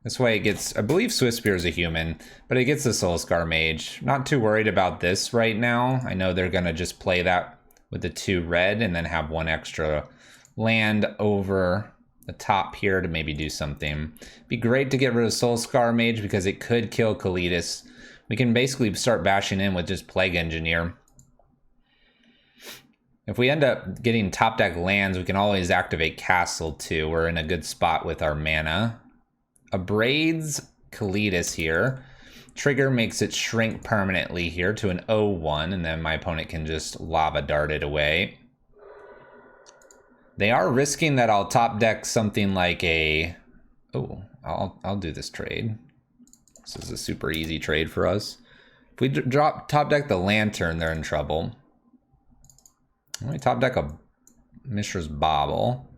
This way it gets, I believe Swiftspear is a human, but it gets the Soulscar Mage. Not too worried about this right now. I know they're going to just play that with the 2 red and then have 1 extra land over the top here to maybe do something. Be great to get rid of Soulscar Mage because it could kill Kalitas. We can basically start bashing in with just Plague Engineer. If we end up getting top deck lands, we can always activate Castle too. We're in a good spot with our mana. Abrades Kalitas here. Trigger makes it shrink permanently here to an 0-1, and then my opponent can just lava dart it away. They are risking that I'll top deck something like a... Oh, I'll do this trade. This is a super easy trade for us. If we drop top deck the Lantern, they're in trouble. We top deck a Mishra's Bauble.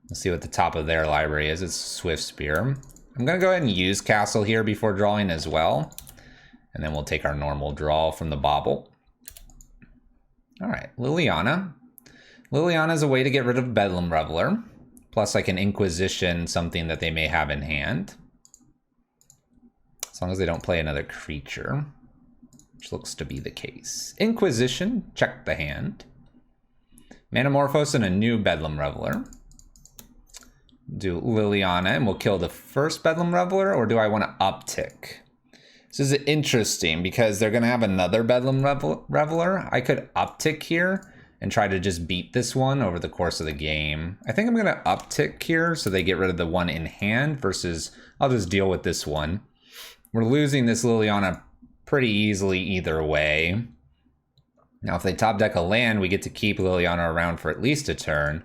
Let's see what the top of their library is. It's Swift Spear. I'm going to go ahead and use Castle here before drawing as well. And then we'll take our normal draw from the Bauble. All right, Liliana. Liliana is a way to get rid of Bedlam Reveler. Plus I can Inquisition something that they may have in hand. As long as they don't play another creature, which looks to be the case. Inquisition, check the hand. Manamorphose and a new Bedlam Reveler. Do Liliana and we'll kill the first Bedlam Reveler, or do I want to uptick? This is interesting because they're going to have another Bedlam Reveler. I could uptick here and try to just beat this one over the course of the game. I think I'm going to uptick here so they get rid of the one in hand versus I'll just deal with this one. We're losing this Liliana pretty easily either way. Now, if they top deck a land, we get to keep Liliana around for at least a turn.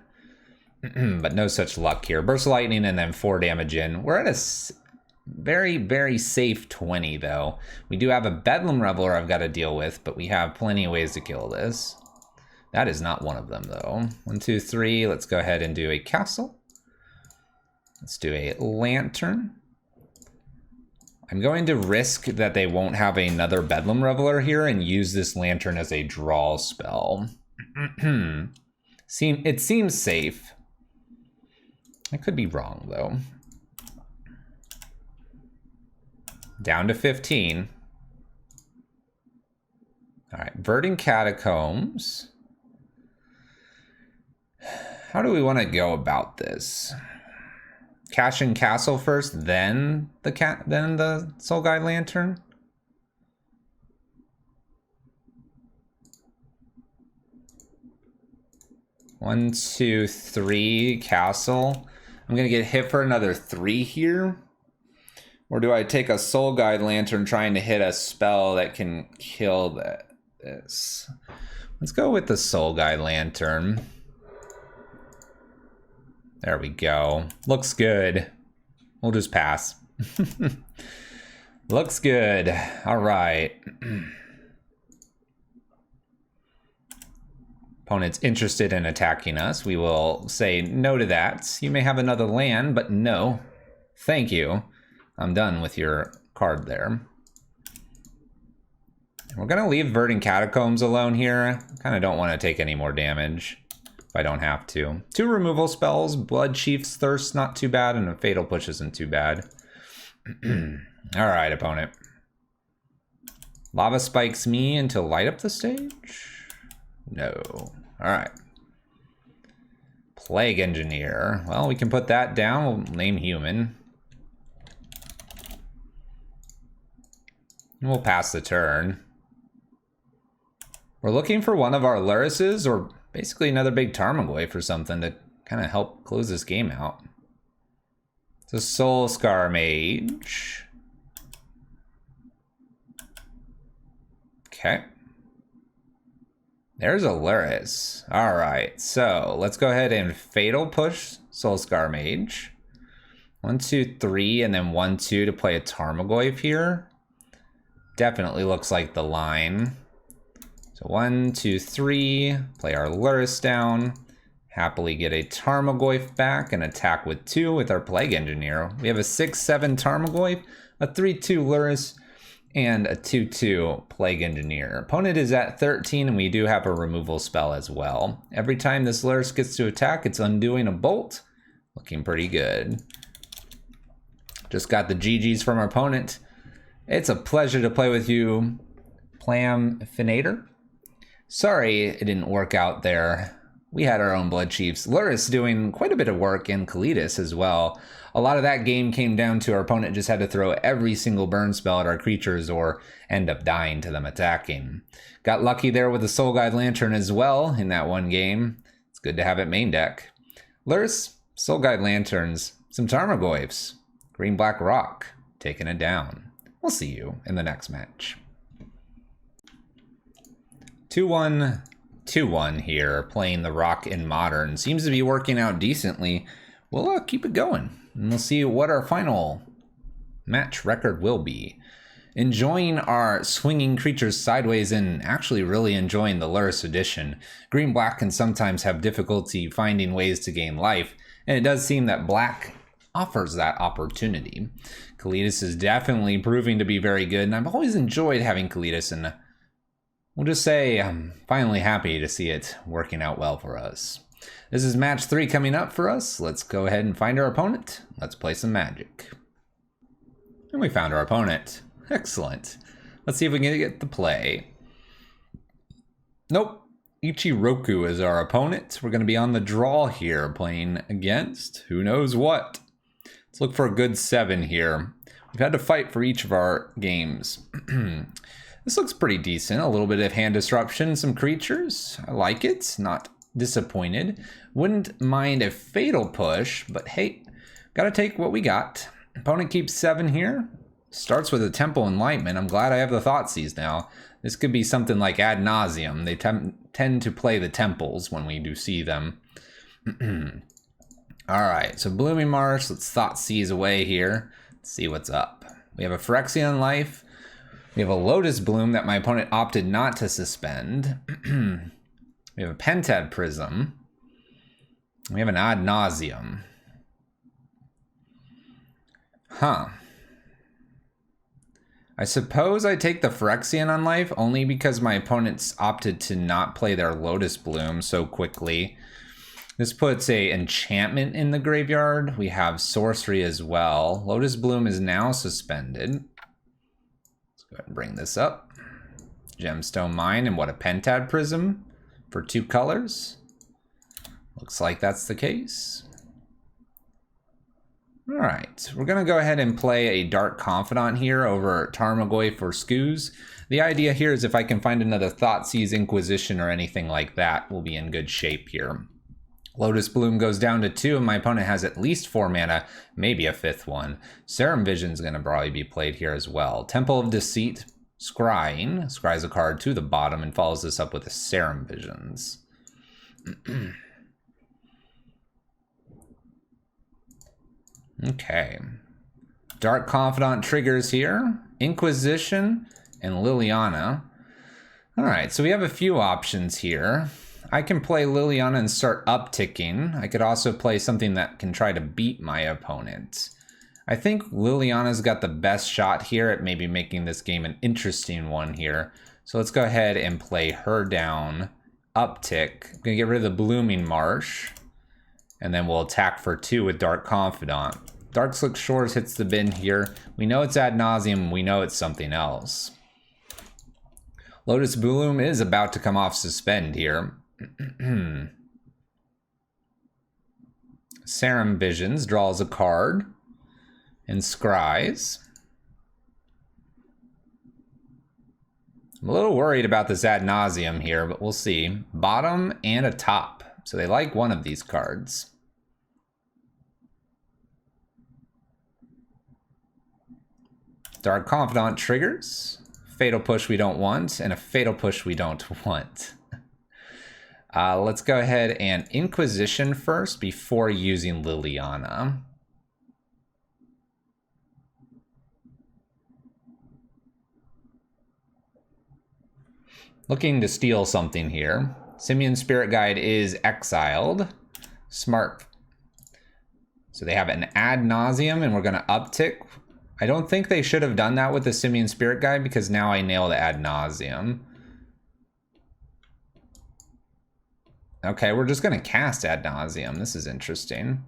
But no such luck here. Burst Lightning and then 4 damage in. We're at a very, very safe 20, though. We do have a Bedlam Reveler I've got to deal with, but we have plenty of ways to kill this. That is not one of them, though. 1, 2, 3. Let's go ahead and do a Castle. Let's do a Lantern. I'm going to risk that they won't have another Bedlam Reveler here and use this Lantern as a draw spell. It seems safe. I could be wrong, though. Down to 15. All right, Verdant Catacombs. How do we want to go about this? Cash and Castle first, then the Soul Guide Lantern. One, two, three, Castle. I'm gonna get hit for another 3 here. Or do I take a Soul Guide Lantern trying to hit a spell that can kill this? Let's go with the Soul Guide Lantern. There we go. Looks good. We'll just pass. Looks good. All right. Opponent's interested in attacking us. We will say no to that. You may have another land, but no. Thank you. I'm done with your card there. We're going to leave Verdant Catacombs alone here. Kind of don't want to take any more damage if I don't have to. 2 removal spells. Blood Chief's Thirst, not too bad, and a Fatal Push isn't too bad. All right, opponent. Lava Spikes me into light up the stage? No. All right. Plague Engineer. Well, we can put that down. We'll name human. And we'll pass the turn. We're looking for one of our Lurruses or basically another big Tarmogoyf for something to kind of help close this game out. It's a Soul Scar Mage. Okay. There's a Lurrus. All right, so let's go ahead and Fatal Push Soul Scar Mage. 1, 2, 3, and then 1, 2 to play a Tarmogoyf here. Definitely looks like the line. So 1, 2, 3, play our Lurrus down. Happily get a Tarmogoyf back and attack with 2 with our Plague Engineer. We have a 6/7 Tarmogoyf, a 3/2 Lurrus, and a 2/2 Plague Engineer. Opponent is at 13, and we do have a removal spell as well. Every time this Lurrus gets to attack, it's undoing a bolt. Looking pretty good. Just got the GGs from our opponent. It's a pleasure to play with you, Plamfinator. Sorry it didn't work out there. We had our own Blood Chiefs. Lurrus doing quite a bit of work in Kalitas as well. A lot of that game came down to our opponent just had to throw every single burn spell at our creatures or end up dying to them attacking. Got lucky there with the Soul Guide Lantern as well in that one game. It's good to have it main deck. Lurrus, Soul Guide Lanterns, some Tarmogoyfs, Green Black Rock, taking it down. We'll we'll see you in the next match. 2-1, 2-1 here, playing the Rock in Modern. Seems to be working out decently. We'll keep it going, and we'll see what our final match record will be. Enjoying our swinging creatures sideways and actually really enjoying the Lurrus edition. Green-black can sometimes have difficulty finding ways to gain life, and it does seem that black offers that opportunity. Kalitas is definitely proving to be very good, and I've always enjoyed having Kalitas, and we'll just say I'm finally happy to see it working out well for us. This is match 3 coming up for us. Let's go ahead and find our opponent. Let's play some Magic. And we found our opponent. Excellent. Let's see if we can get the play. Nope. Ichiroku is our opponent. We're going to be on the draw here, playing against who knows what. Let's look for a good 7 here. We've had to fight for each of our games. This looks pretty decent. A little bit of hand disruption, some creatures. I like it. Not disappointed. Wouldn't mind a fatal push, but hey, gotta take what we got. Opponent keeps 7 here. Starts with a Temple Enlightenment. I'm glad I have the Thoughtseize now. This could be something like Ad Nauseam. They tend to play the temples when we do see them. Alright, so Blooming Marsh. Let's Thoughtseize away here. Let's see what's up. We have a Phyrexian Life. We have a Lotus Bloom that my opponent opted not to suspend. We have a Pentad Prism. We have an Ad Nauseam. Huh. I suppose I take the Phyrexian on life only because my opponents opted to not play their Lotus Bloom so quickly. This puts a enchantment in the graveyard. We have sorcery as well. Lotus Bloom is now suspended. Let's go ahead and bring this up. Gemstone Mine and what, a Pentad Prism for 2 colors? Looks like that's the case. All right, we're gonna go ahead and play a Dark Confidant here over Tarmogoyf for Skoos. The idea here is if I can find another Thoughtseize, Inquisition, or anything like that, we'll be in good shape here. Lotus Bloom goes down to 2, and my opponent has at least 4 mana, maybe a 5th one. Serum Vision's gonna probably be played here as well. Temple of Deceit, Scrying, scries a card to the bottom and follows this up with a Serum Visions. Okay. Dark Confidant triggers here. Inquisition and Liliana. Alright, so we have a few options here. I can play Liliana and start upticking. I could also play something that can try to beat my opponent. I think Liliana's got the best shot here at maybe making this game an interesting one here. So let's go ahead and play her down. Uptick. I'm gonna get rid of the Blooming Marsh. And then we'll attack for 2 with Dark Confidant. Darkslick Shores hits the bin here. We know it's Ad Nauseam. We know it's something else. Lotus Bloom is about to come off suspend here. Serum Visions draws a card and scries. I'm a little worried about this Ad Nauseam here, but we'll see. Bottom and a top. So they like one of these cards. Dark Confidant triggers. Fatal Push we don't want, and a Fatal Push we don't want. Let's go ahead and Inquisition first before using Liliana. Looking to steal something here. Simian Spirit Guide is exiled. Smart. So they have an Ad Nauseam, and we're going to uptick. I don't think they should have done that with the Simian Spirit Guide because now I nail the Ad Nauseam. Okay, we're just going to cast Ad Nauseam. This is interesting.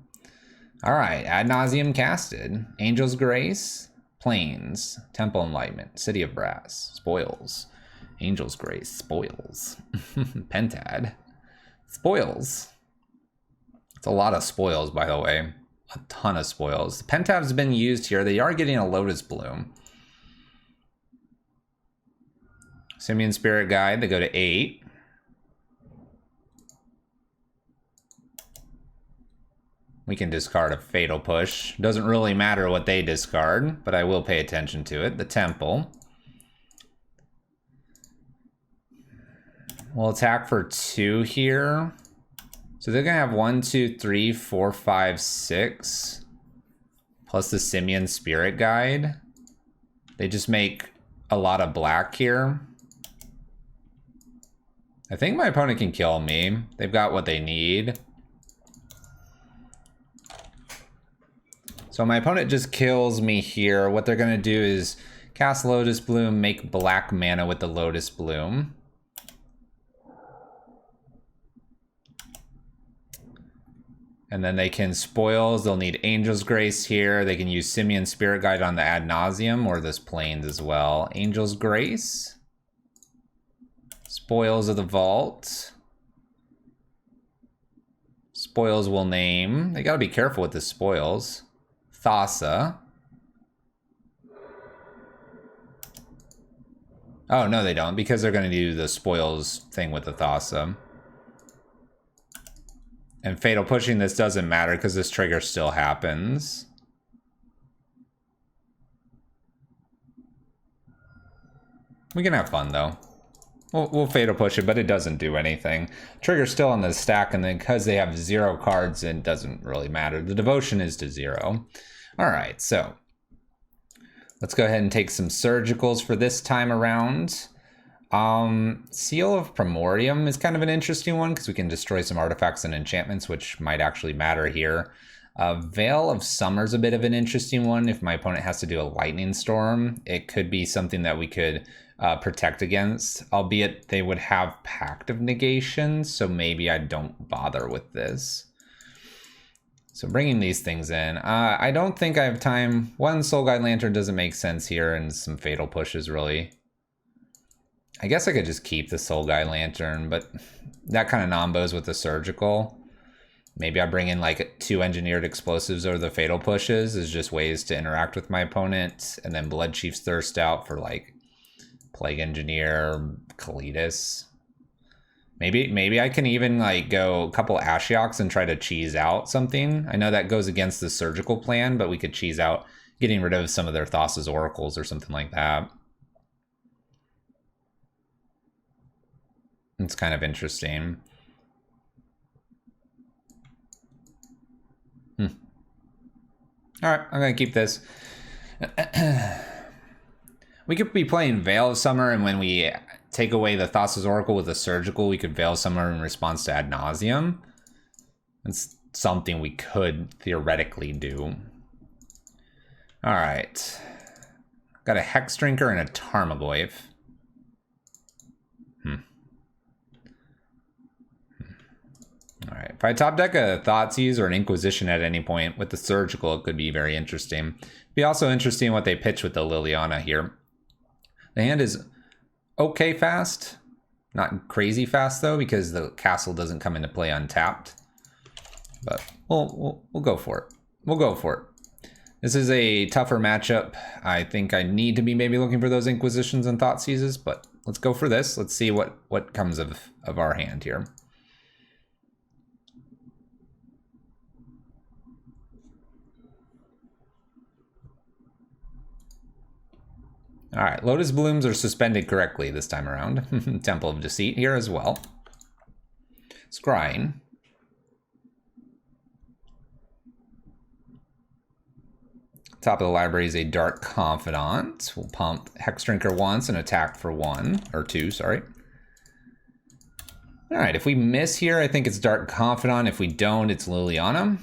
All right, Ad Nauseam casted. Angel's Grace, Plains, Temple Enlightenment, City of Brass, Spoils. Angel's Grace, Spoils. Pentad. Spoils. It's a lot of spoils, by the way. A ton of spoils. The Pentav's been used here. They are getting a Lotus Bloom. Simian Spirit Guide, they go to 8. We can discard a Fatal Push. Doesn't really matter what they discard, but I will pay attention to it. The Temple. We'll attack for 2 here. So they're gonna have 1, 2, 3, 4, 5, 6. Plus the Simian Spirit Guide. They just make a lot of black here. I think my opponent can kill me. They've got what they need. So my opponent just kills me here. What they're gonna do is cast Lotus Bloom, make black mana with the Lotus Bloom. And then they can spoils. They'll need Angel's Grace here. They can use Simian Spirit Guide on the Ad Nauseam or this Plains as well. Angel's Grace. Spoils of the Vault. Spoils will name. They gotta be careful with the spoils. Thassa. Oh, no, they don't, because they're gonna do the spoils thing with the Thassa. And Fatal Pushing this doesn't matter because this trigger still happens. We can have fun though. We'll Fatal Push it, but it doesn't do anything. Trigger's still on the stack, and then because they have 0 cards, it doesn't really matter. The Devotion is to 0. Alright, so let's go ahead and take some Surgicals for this time around. Seal of Primordium is kind of an interesting one because we can destroy some artifacts and enchantments, which might actually matter here. Veil of Summer is a bit of an interesting one. If my opponent has to do a Lightning Storm, it could be something that we could protect against, albeit they would have Pact of Negation, so maybe I don't bother with this. So bringing these things in, I don't think I have time. 1 Soul Guide Lantern doesn't make sense here, and some Fatal Pushes really. I guess I could just keep the Soul Guide Lantern, but that kind of nombos with the Surgical. Maybe I bring in like 2 Engineered Explosives or the Fatal Pushes as just ways to interact with my opponent, and then Blood Chief's Thirst out for like Plague Engineer, Kalitas. Maybe I can even like go a couple Ashioks and try to cheese out something. I know that goes against the Surgical plan, but we could cheese out getting rid of some of their Thassa's Oracles or something like that. It's kind of interesting. All right, I'm gonna keep this. We could be playing Veil of Summer, and when we take away the Thassa's Oracle with a Surgical, we could Veil Summer in response to Ad Nauseam. It's something we could theoretically do. All right. Got a Hex Drinker and a Tarmogoyf. All right, if I top deck a Thoughtseize or an Inquisition at any point with the Surgical, it could be very interesting. It'd be also interesting what they pitch with the Liliana here. The hand is okay fast, not crazy fast though, because the castle doesn't come into play untapped. But we'll go for it. We'll go for it. This is a tougher matchup. I think I need to be maybe looking for those Inquisitions and Thoughtseizes, but let's go for this. Let's see what comes of our hand here. All right, Lotus Blooms are suspended correctly this time around. Temple of Deceit here as well. Scrying. Top of the library is a Dark Confidant. We'll pump Hex Drinker once and attack for 1, or 2, sorry. All right, if we miss here, I think it's Dark Confidant. If we don't, it's Liliana.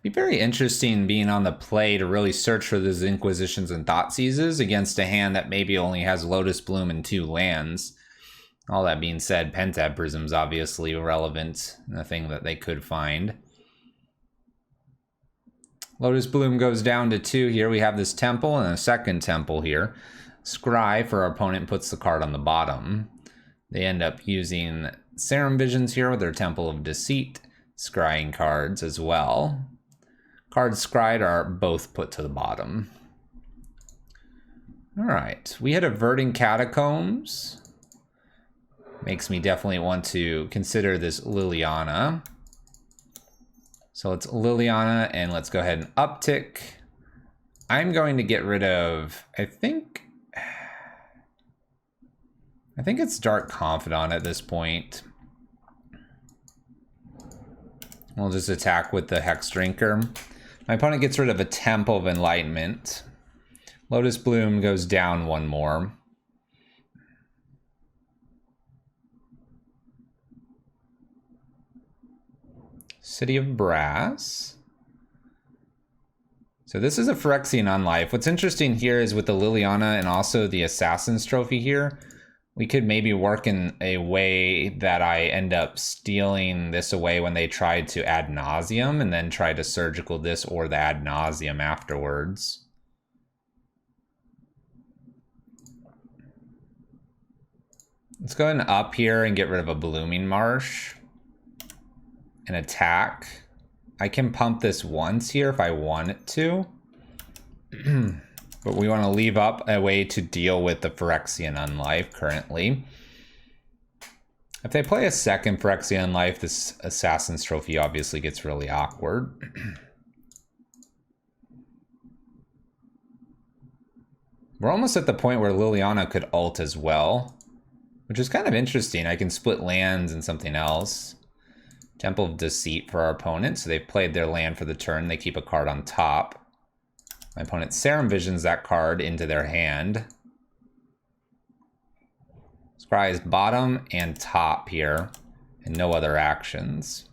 Be very interesting being on the play to really search for those Inquisitions and Thoughtseizes against a hand that maybe only has Lotus Bloom and 2 lands. All that being said, Pentab Prism's obviously relevant and a thing that they could find. Lotus Bloom goes down to 2 here. We have this Temple and a second Temple here. Scry for our opponent puts the card on the bottom. They end up using Serum Visions here with their Temple of Deceit, scrying cards as well. Cards scryed are both put to the bottom. All right, we had Averting Catacombs. Makes me definitely want to consider this Liliana. So let's Liliana and let's go ahead and uptick. I'm going to get rid of, I think it's Dark Confidant at this point. We'll just attack with the Hex Drinker. My opponent gets rid of a Temple of Enlightenment. Lotus Bloom goes down one more. City of Brass. So this is a Phyrexian Unlife. What's interesting here is with the Liliana and also the Assassin's Trophy here, we could maybe work in a way that I end up stealing this away when they try to Ad Nauseam and then try to surgical this or the Ad Nauseam afterwards. Let's go ahead and up here and get rid of a Blooming Marsh and attack. I can pump this once here if I want it to. But we want to leave up a way to deal with the Phyrexian Unlife currently. If they play a second Phyrexian Unlife, this Assassin's Trophy obviously gets really awkward. We're almost at the point where Liliana could ult as well, which is kind of interesting. I can split lands and something else. Temple of Deceit for our opponent, so they've played their land for the turn. They keep a card on top. My opponent Serum Visions that card into their hand. Scry's bottom and top here, and no other actions.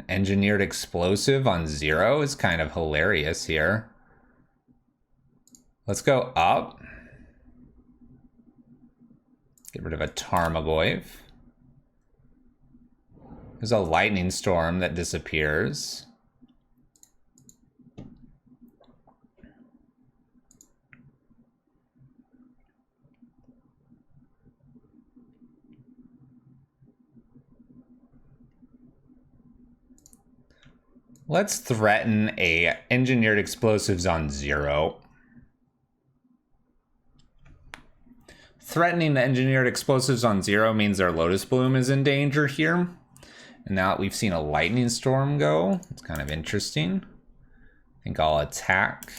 Engineered Explosive on 0 is kind of hilarious here. Let's go up. Get rid of a Tarmogoyf. There's a Lightning Storm that disappears. Let's threaten a Engineered Explosives on 0. Threatening the Engineered Explosives on 0 means their Lotus Bloom is in danger here. And now that we've seen a Lightning Storm go, it's kind of interesting. I think I'll attack.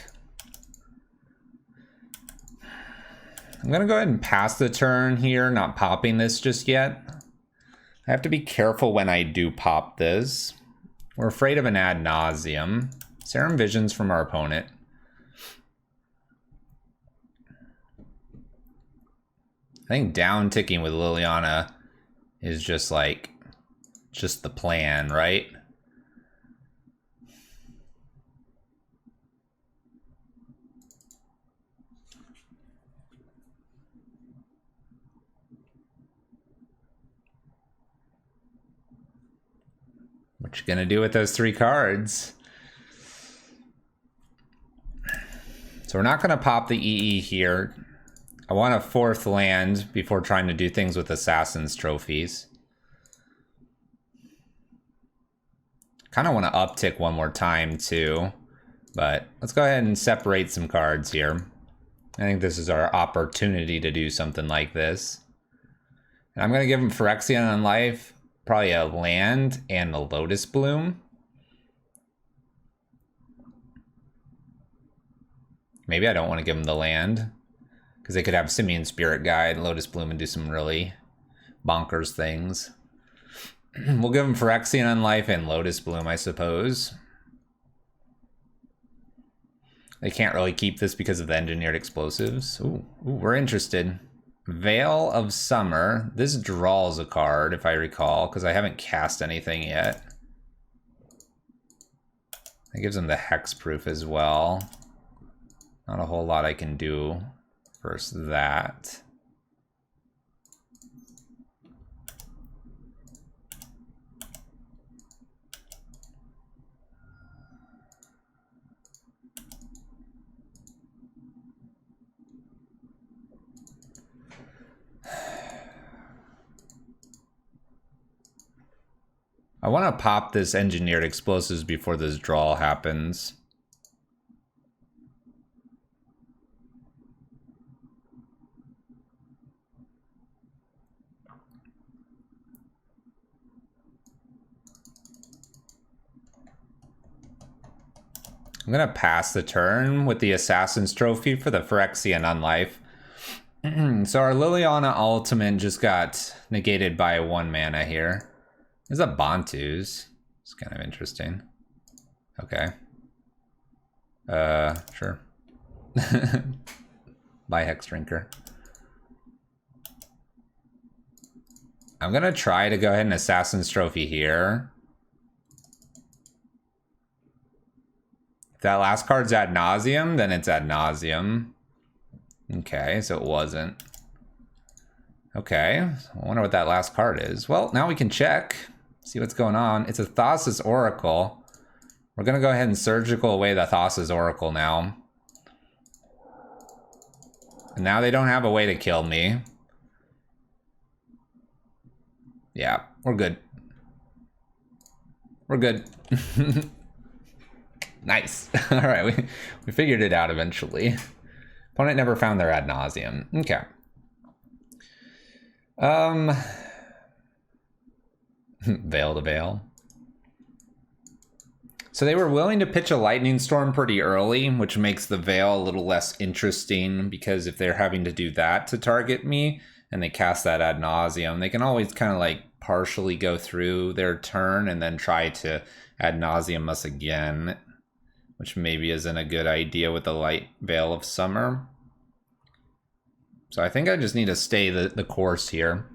I'm gonna go ahead and pass the turn here, not popping this just yet. I have to be careful when I do pop this. We're afraid of an Ad Nauseam. Serum Visions from our opponent. I think down ticking with Liliana is just like, just the plan, right? What you gonna do with those 3 cards? So we're not gonna pop the EE here. I want a 4th land before trying to do things with Assassin's Trophies. Kind of want to uptick one more time too, but let's go ahead and separate some cards here. I think this is our opportunity to do something like this. And I'm going to give him Phyrexian Unlife, probably a land and a Lotus Bloom. Maybe I don't want to give him the land, because they could have Simian Spirit Guide, Lotus Bloom, and do some really bonkers things. We'll give him Phyrexian Unlife and Lotus Bloom, I suppose. They can't really keep this because of the Engineered Explosives. Ooh, we're interested. Veil of Summer. This draws a card, if I recall, because I haven't cast anything yet. It gives him the Hexproof as well. Not a whole lot I can do versus that. I want to pop this Engineered Explosives before this draw happens. I'm gonna pass the turn with the Assassin's Trophy for the Phyrexian Unlife. So our Liliana ultimate just got negated by 1 mana here. There's a Bantu's. It's kind of interesting. Okay. Sure. Buy Hex Drinker. I'm gonna try to go ahead and Assassin's Trophy here. If that last card's Ad Nauseam, then it's Ad Nauseam. Okay, so it wasn't. Okay, I wonder what that last card is. Well, now we can check, see what's going on. It's a Thassa's Oracle. We're gonna go ahead and surgical away the Thassa's Oracle now. And now they don't have a way to kill me. Yeah, we're good. We're good. Nice. All right, we figured it out eventually. Opponent never found their Ad Nauseam. Okay. Veil to Veil. So they were willing to pitch a Lightning Storm pretty early, which makes the Veil a little less interesting, because if they're having to do that to target me and they cast that Ad Nauseam, they can always kind of like partially go through their turn and then try to Ad Nauseam us again, which maybe isn't a good idea with the Light Veil of Summer. So I think I just need to stay the course here.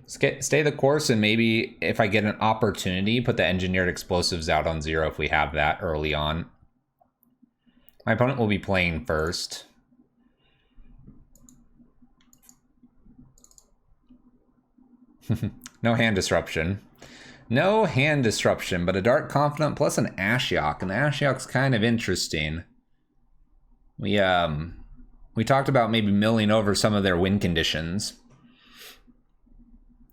Stay the course, and maybe if I get an opportunity, put the Engineered Explosives out on 0 if we have that early on. My opponent will be playing first. No hand disruption. No hand disruption, but a Dark Confidant plus an Ashiok, and the Ashiok's kind of interesting. We talked about maybe milling over some of their win conditions.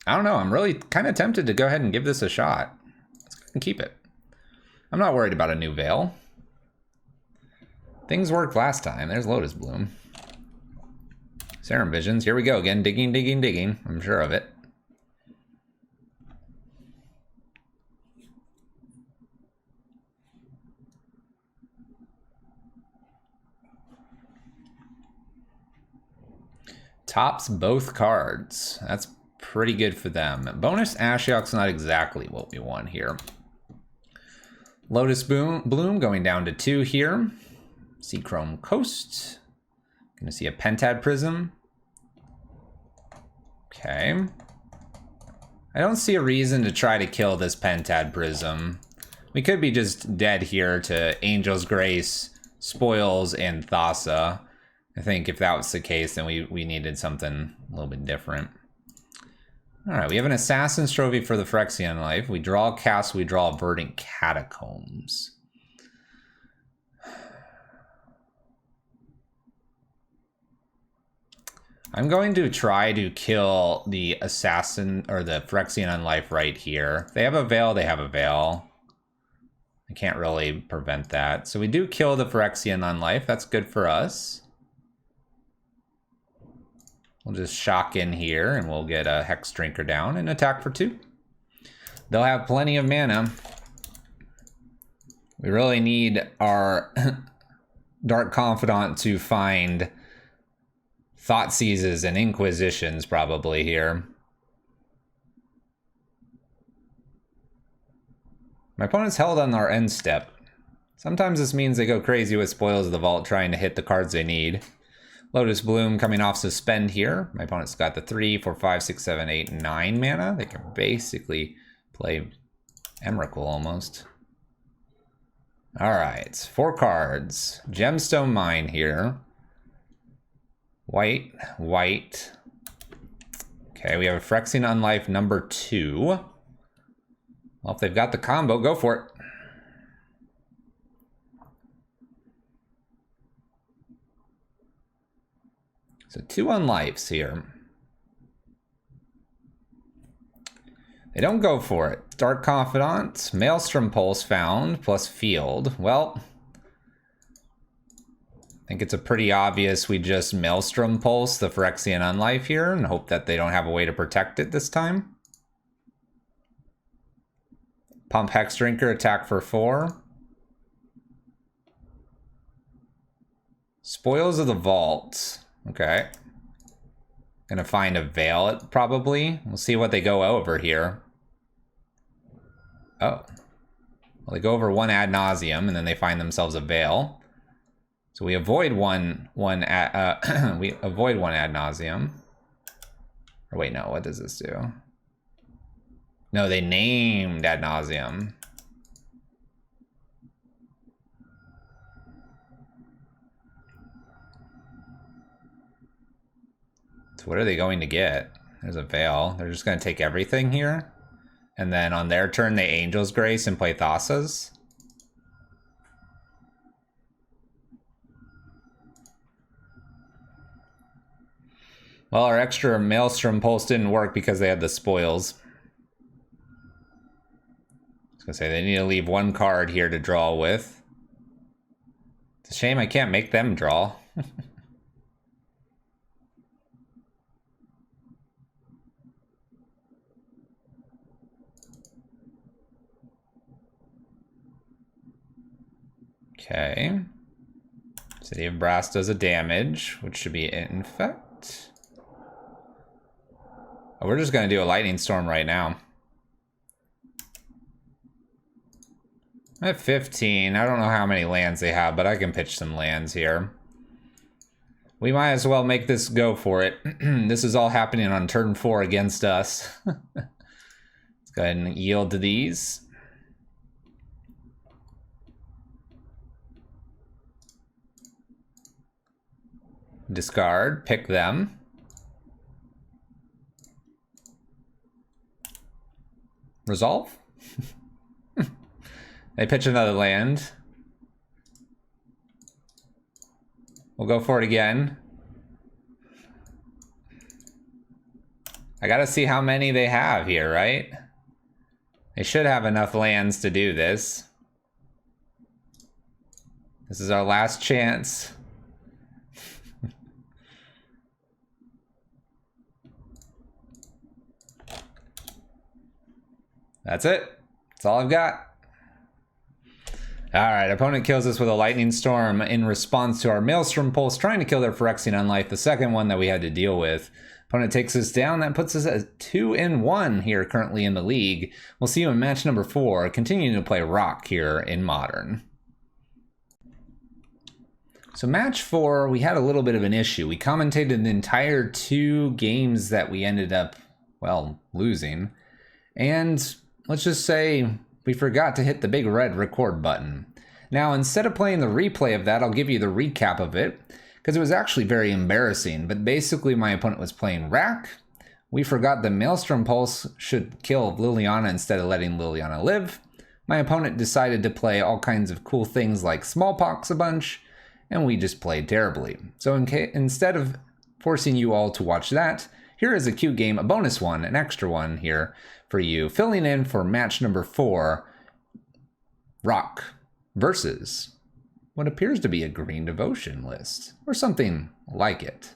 I don't know, I'm really kind of tempted to go ahead and give this a shot. Let's go ahead and keep it. I'm not worried about a new Veil. Things worked last time. There's Lotus Bloom. Serum Visions, here we go again. Digging, digging, digging. I'm sure of it. Tops both cards. That's pretty good for them. Bonus Ashiok's not exactly what we want here. Lotus Bloom going down to 2 here. Seachrome Coast. Gonna see a Pentad Prism. Okay. I don't see a reason to try to kill this Pentad Prism. We could be just dead here to Angel's Grace, Spoils, and Thassa. I think if that was the case, then we needed something a little bit different. All right, we have an Assassin's Trophy for the Phyrexian Life. We draw a cast, we draw Verdant Catacombs. I'm going to try to kill the Assassin, or the Phyrexian Unlife right here. If they have a Veil, they have a Veil. I can't really prevent that. So we do kill the Phyrexian Unlife. That's good for us. We'll just shock in here, and we'll get a Hex Drinker down and attack for 2. They'll have plenty of mana. We really need our Dark Confidant to find Thoughtseizes and Inquisitions probably here. My opponent's held on our end step. Sometimes this means they go crazy with Spoils of the Vault trying to hit the cards they need. Lotus Bloom coming off Suspend here. My opponent's got the 3, 4, 5, 6, 7, 8, 9 mana. They can basically play Emrakul almost. All right, 4 cards. Gemstone Mine here. White, white. Okay, we have a Phyrexian Unlife number 2. Well, if they've got the combo, go for it. So 2 Unlifes here. They don't go for it. Dark Confidant, Maelstrom Pulse found, plus Field. Well, I think it's a pretty obvious we just Maelstrom Pulse the Phyrexian Unlife here and hope that they don't have a way to protect it this time. Pump Hex Drinker, attack for 4. Spoils of the Vault. Okay. Gonna find a Veil, probably. We'll see what they go over here. Oh. Well, they go over one ad nauseum, and then they find themselves a Veil. So we avoid one ad nauseum. Or wait, no, what does this do? No, they named ad nauseum. So what are they going to get? There's a Veil. They're just going to take everything here. And then on their turn, they Angel's Grace and play Thassa's. Well, our extra Maelstrom Pulse didn't work because they had the spoils. I was going to say, they need to leave one card here to draw with. It's a shame I can't make them draw. Okay. City of Brass does a damage, which should be Infect. Oh, we're just going to do a Lightning Storm right now. I'm at 15. I don't know how many lands they have, but I can pitch some lands here. We might as well make this go for it. This is all happening on turn 4 against us. Let's go ahead and yield to these. Discard, pick them. Resolve. They pitch another land. We'll go for it again. I gotta see how many they have here, right? They should have enough lands to do this. This is our last chance. That's it. That's all I've got. Alright, opponent kills us with a Lightning Storm in response to our Maelstrom Pulse, trying to kill their Phyrexian Unlife, the second one that we had to deal with. Opponent takes us down. That puts us at 2-1 here currently in the league. We'll see you in match number 4, continuing to play Rock here in Modern. So match 4, we had a little bit of an issue. We commentated the entire 2 games that we ended up, well, losing. And let's just say we forgot to hit the big red record button. Now, instead of playing the replay of that, I'll give you the recap of it, because it was actually very embarrassing. But basically, my opponent was playing Rack. We forgot the Maelstrom Pulse should kill Liliana instead of letting Liliana live. My opponent decided to play all kinds of cool things like Smallpox a bunch, and we just played terribly. So instead of forcing you all to watch that, here is a cute game, a bonus one, an extra one here for you, filling in for match number 4, Rock versus what appears to be a Green Devotion list, or something like it.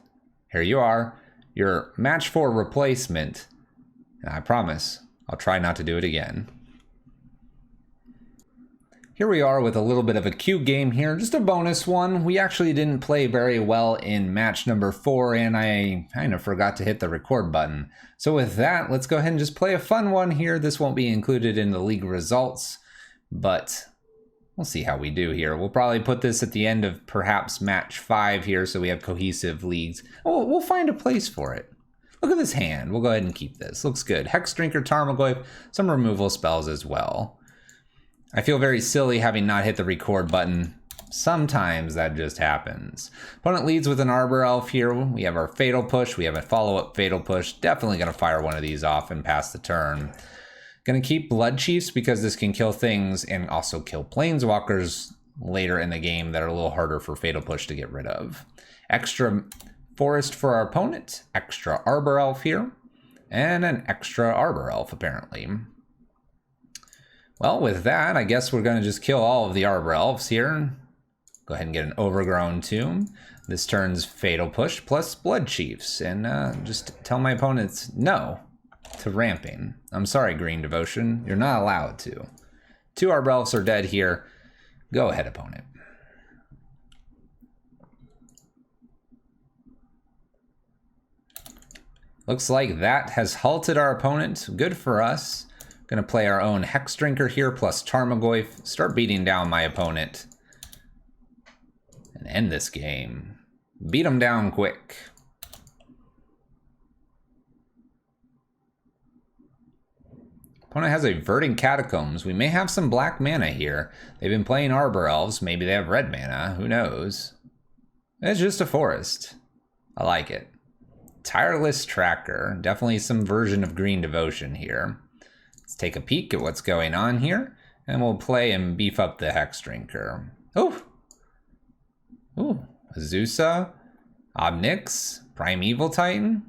Here you are, your match 4 replacement, and I promise I'll try not to do it again. Here we are with a little bit of a cute game here, just a bonus one. We actually didn't play very well in match number 4, and I kind of forgot to hit the record button. So with that, let's go ahead and just play a fun one here. This won't be included in the league results, but we'll see how we do here. We'll probably put this at the end of perhaps match 5 here, so we have cohesive leagues. We'll find a place for it. Look at this hand. We'll go ahead and keep this. Looks good. Hex Drinker, Tarmogoyf, some removal spells as well. I feel very silly having not hit the record button. Sometimes that just happens. Opponent leads with an Arbor Elf here. We have our Fatal Push. We have a follow-up Fatal Push. Definitely going to fire one of these off and pass the turn. Going to keep Blood Chiefs because this can kill things and also kill Planeswalkers later in the game that are a little harder for Fatal Push to get rid of. Extra Forest for our opponent. Extra Arbor Elf here. And an extra Arbor Elf, apparently. Well, with that, I guess we're going to just kill all of the Arbor Elves here. Go ahead and get an Overgrown Tomb. This turns Fatal Push plus Blood Chiefs. And just tell my opponents no to ramping. I'm sorry, Green Devotion. You're not allowed to. 2 Arbor Elves are dead here. Go ahead, opponent. Looks like that has halted our opponent. Good for us. Gonna play our own Hex Drinker here plus Tarmogoyf. Start beating down my opponent. And end this game. Beat him down quick. Opponent has a Verdant Catacombs. We may have some black mana here. They've been playing Arbor Elves. Maybe they have red mana. Who knows? It's just a forest. I like it. Tireless Tracker. Definitely some version of Green Devotion here. Let's take a peek at what's going on here. And we'll play and beef up the Hex Drinker. Oh! Ooh. Azusa. Obnix. Primeval Titan.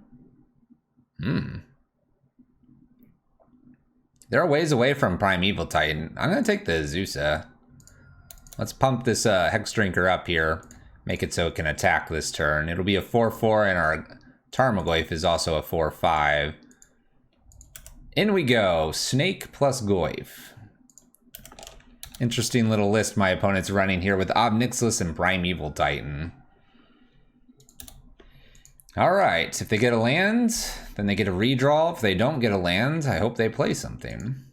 They're a ways away from Primeval Titan. I'm going to take the Azusa. Let's pump this Hex Drinker up here. Make it so it can attack this turn. It'll be a 4-4, and our Tarmogoyf is also a 4-5. In we go. Snake plus Goyf. Interesting little list my opponent's running here with Obnixilus and Primeval Titan. Alright, if they get a land, then they get a redraw. If they don't get a land, I hope they play something.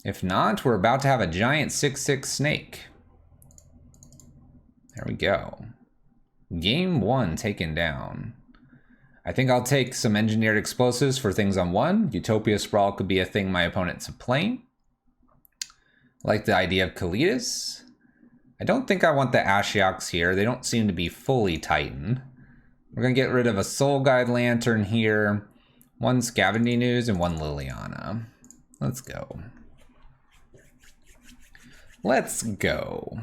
If not, we're about to have a giant 6/6 snake. There we go. Game 1 taken down. I think I'll take some engineered explosives for things on 1. Utopia Sprawl could be a thing my opponent's playing. Like the idea of Kalitas. I don't think I want the Ashioks here. They don't seem to be fully Titan. We're going to get rid of a Soul Guide Lantern here. 1 Scavenging Ooze and 1 Liliana. Let's go. Let's go.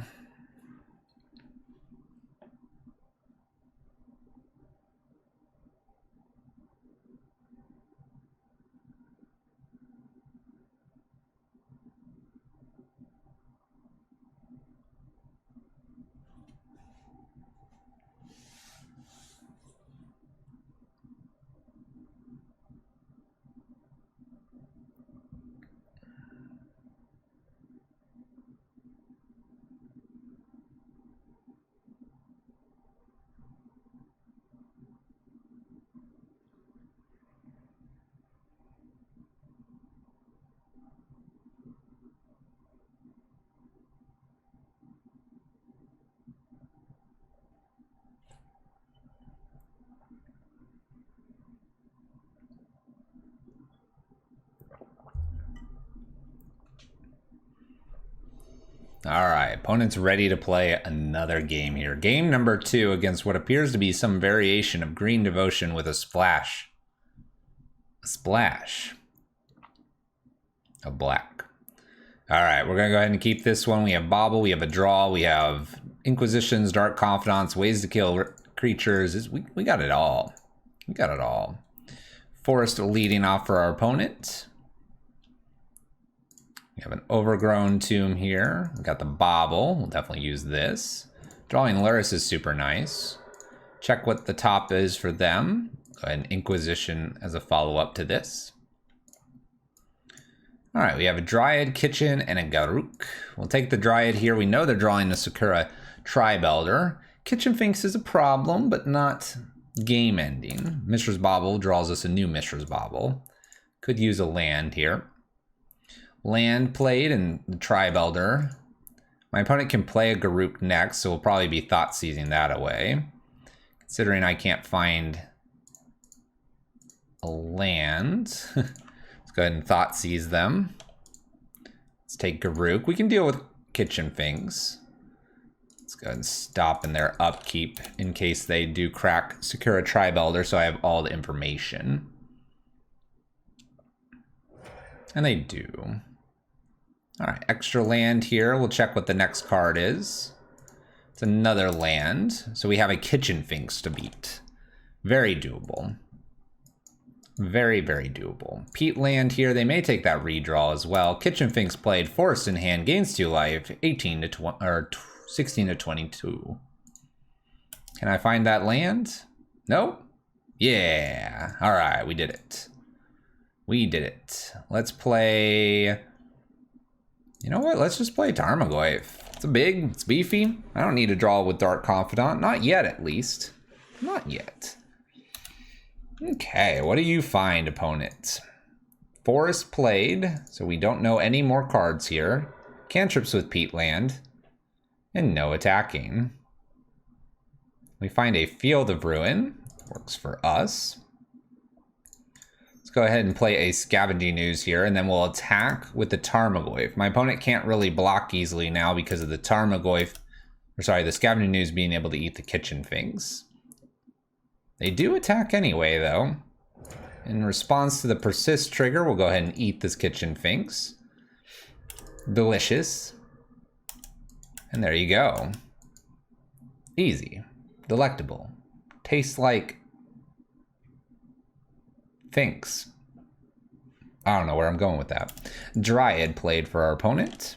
All right, opponent's ready to play another game here. Game number 2 against what appears to be some variation of Green Devotion with a splash. A splash of black. All right, we're gonna go ahead and keep this one. We have Bobble, we have a draw, we have Inquisitions, Dark Confidants, ways to kill creatures. We got it all. We got it all. Forest leading off for our opponent. We have an Overgrown Tomb here. We got the Bobble. We'll definitely use this. Drawing Lurrus is super nice. Check what the top is for them. Go ahead and Inquisition as a follow-up to this. All right, we have a Dryad, Kitchen, and a Garruk. We'll take the Dryad here. We know they're drawing the Sakura Tribe Elder. Kitchen Finks is a problem, but not game-ending. Mishra's Bauble draws us a new Mishra's Bauble. Could use a land here. Land played and the Tribe Elder. My opponent can play a Garruk next, so we'll probably be thought seizing that away. Considering I can't find a land. Let's go ahead and thought seize them. Let's take Garruk. We can deal with Kitchen Finks. Let's go ahead and stop in their upkeep in case they do crack Sakura Tribe Elder, so I have all the information. And they do. All right, extra land here. We'll check what the next card is. It's another land. So we have a Kitchen Finks to beat. Very doable. Very, very doable. Peat land here. They may take that redraw as well. Kitchen Finks played. Forest in hand. Gains 2 life. 18 to 20, or 16 to 22. Can I find that land? Nope. Yeah. All right, we did it. We did it. Let's play... You know what? Let's just play Tarmogoyf. It's beefy. I don't need to draw with Dark Confidant. Not yet, at least. Not yet. Okay, what do you find, opponent? Forest played, so we don't know any more cards here. Cantrips with peatland. And no attacking. We find a Field of Ruin. Works for us. Let's go ahead and play a Scavenging Ooze here, and then we'll attack with the Tarmogoyf. My opponent can't really block easily now because of the Tarmogoyf, or sorry, the Scavenging Ooze being able to eat the Kitchen Finks. They do attack anyway, though. In response to the Persist trigger, we'll go ahead and eat this Kitchen Finks. Delicious. And there you go. Easy. Delectable. Tastes like Finks. I don't know where I'm going with that. Dryad played for our opponent.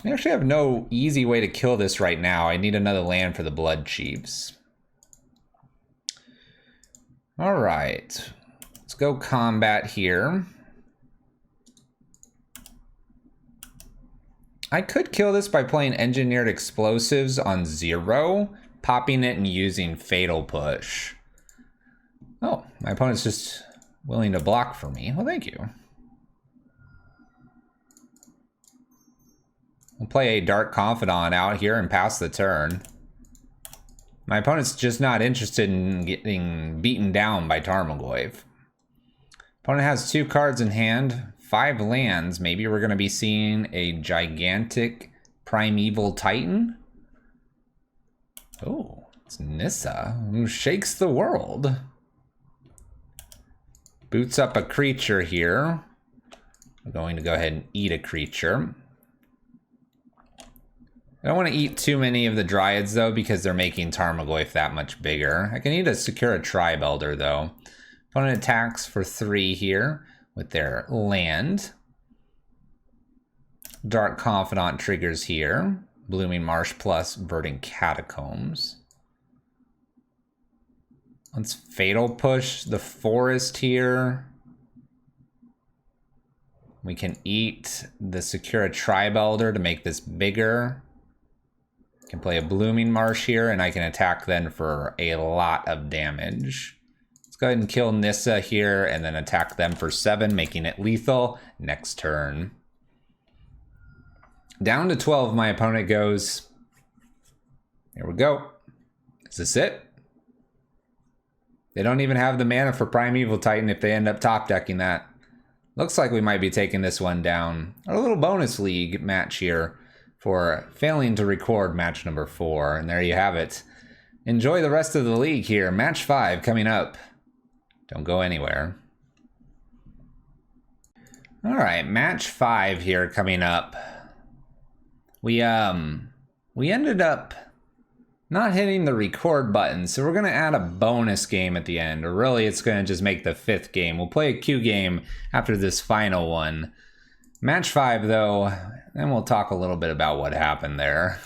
We actually have no easy way to kill this right now. I need another land for the Blood Chiefs. All right. Let's go combat here. I could kill this by playing Engineered Explosives on 0, popping it and using Fatal Push. Oh, my opponent's just willing to block for me. Well, thank you. We'll play a Dark Confidant out here and pass the turn. My opponent's just not interested in getting beaten down by Tarmogoyf. Opponent has 2 cards in hand, 5 lands. Maybe we're going to be seeing a gigantic Primeval Titan. Oh, it's Nissa, who shakes the world. Boots up a creature here. We're going to go ahead and eat a creature. I don't want to eat too many of the Dryads, though, because they're making Tarmogoyf that much bigger. I can eat a Secura Tribe Elder, though. Opponent attacks for 3 here with their land. Dark Confidant triggers here. Blooming Marsh plus Verdant Catacombs. Let's Fatal Push the Forest here. We can eat the Secura Tribe Elder to make this bigger. Can play a Blooming Marsh here, and I can attack then for a lot of damage. Let's go ahead and kill Nissa here, and then attack them for 7, making it lethal next turn. Down to 12, my opponent goes. Here we go. Is this it? They don't even have the mana for Primeval Titan if they end up top decking that. Looks like we might be taking this one down. Our little bonus league match here for failing to record match number 4. And there you have it. Enjoy the rest of the league here. Match 5 coming up. Don't go anywhere. All right, match 5 here coming up. We ended up not hitting the record button, so we're gonna add a bonus game at the end, or really it's gonna just make the 5th game. We'll play a Q game after this final one. Match 5 though, and we'll talk a little bit about what happened there.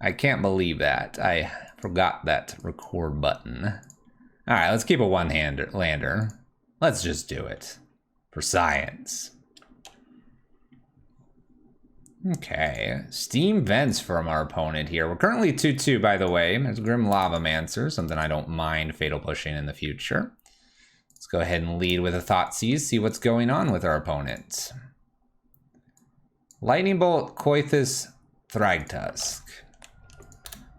I can't believe that. I forgot that record button. All right, let's keep a one-lander. Let's just do it for science. Okay, Steam Vents from our opponent here. We're currently 2-2, by the way. There's Grim Lavamancer, something I don't mind fatal pushing in the future. Let's go ahead and lead with a Thoughtseize, see what's going on with our opponent. Lightning Bolt, Coithus, Thragtusk.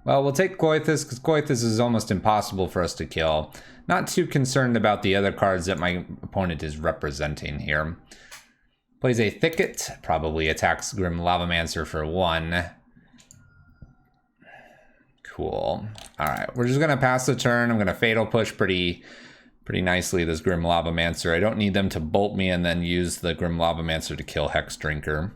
Well, we'll take Coithus, because Coithus is almost impossible for us to kill. Not too concerned about the other cards that my opponent is representing here. Plays a Thicket, probably attacks Grim Lavamancer for 1. Cool. All right, we're just gonna pass the turn. I'm gonna Fatal Push pretty nicely this Grim Lavamancer. I don't need them to bolt me and then use the Grim Lavamancer to kill Hex Drinker.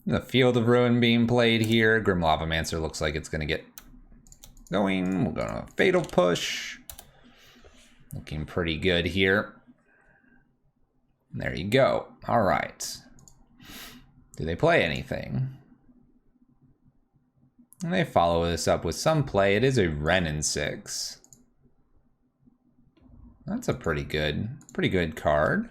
The Field of Ruin being played here. Grim Lavamancer looks like it's gonna get going. We're gonna Fatal Push. Looking pretty good here. There you go. All right. Do they play anything? And they follow this up with some play. It is a Renin 6. That's a pretty good card.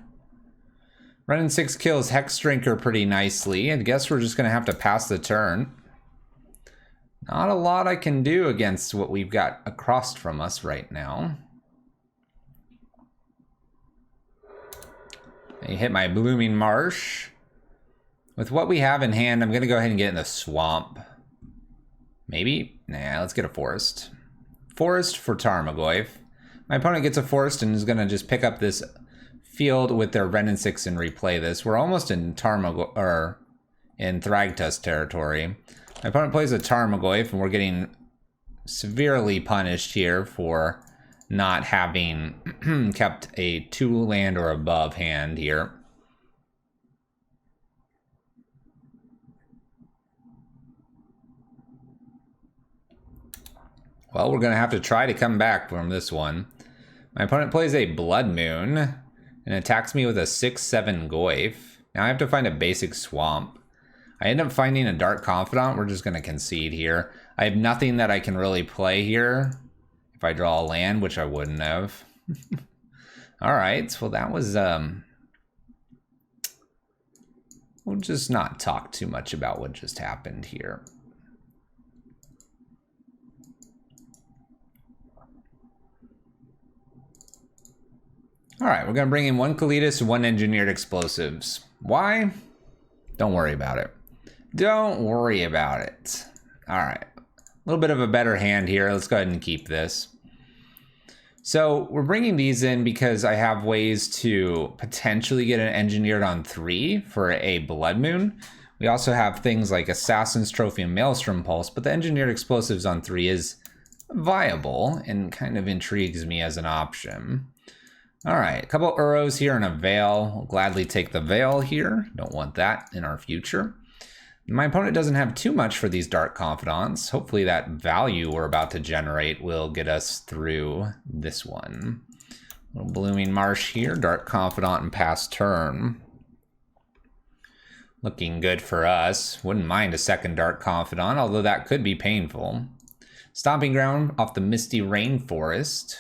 Running 6 kills Hex Drinker pretty nicely. I guess we're just going to have to pass the turn. Not a lot I can do against what we've got across from us right now. I hit my Blooming Marsh. With what we have in hand, I'm going to go ahead and get in the swamp. Maybe? Nah, let's get a forest. Forest for Tarmogoyf. My opponent gets a forest and is going to just pick up this field with their Ren and 6 and replay this. We're almost in in Thragtusk territory. My opponent plays a Tarmogoyf and we're getting severely punished here for not having kept a 2-land or above hand here. Well, we're going to have to try to come back from this one. My opponent plays a Blood Moon and attacks me with a 6/7 Goyf. Now I have to find a basic swamp. I end up finding a Dark Confidant. We're just going to concede here. I have nothing that I can really play here. If I draw a land, which I wouldn't have. All right, well that was... We'll just not talk too much about what just happened here. All right, we're going to bring in 1 Kalitas and 1 Engineered Explosives. Why? Don't worry about it. Don't worry about it. All right, a little bit of a better hand here. Let's go ahead and keep this. So we're bringing these in because I have ways to potentially get an Engineered on 3 for a Blood Moon. We also have things like Assassin's Trophy and Maelstrom Pulse, but the Engineered Explosives on 3 is viable and kind of intrigues me as an option. All right, a couple Urros here and a Veil. I'll gladly take the Veil here. Don't want that in our future. My opponent doesn't have too much for these Dark Confidants. Hopefully that value we're about to generate will get us through this one. Little Blooming Marsh here, Dark Confidant and pass turn. Looking good for us. Wouldn't mind a second Dark Confidant, although that could be painful. Stomping Ground off the Misty Rainforest.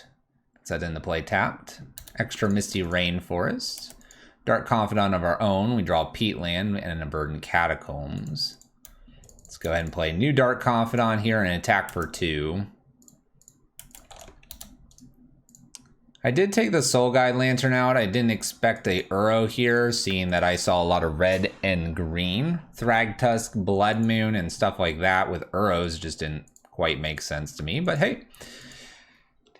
Set into play tapped. Extra Misty Rainforest. Dark Confidant of our own. We draw Peatland and a Burdened Catacombs. Let's go ahead and play new Dark Confidant here and attack for 2. I did take the Soul Guide Lantern out. I didn't expect a Urro here, seeing that I saw a lot of red and green. Thragtusk, Blood Moon, and stuff like that with Urros just didn't quite make sense to me. But hey,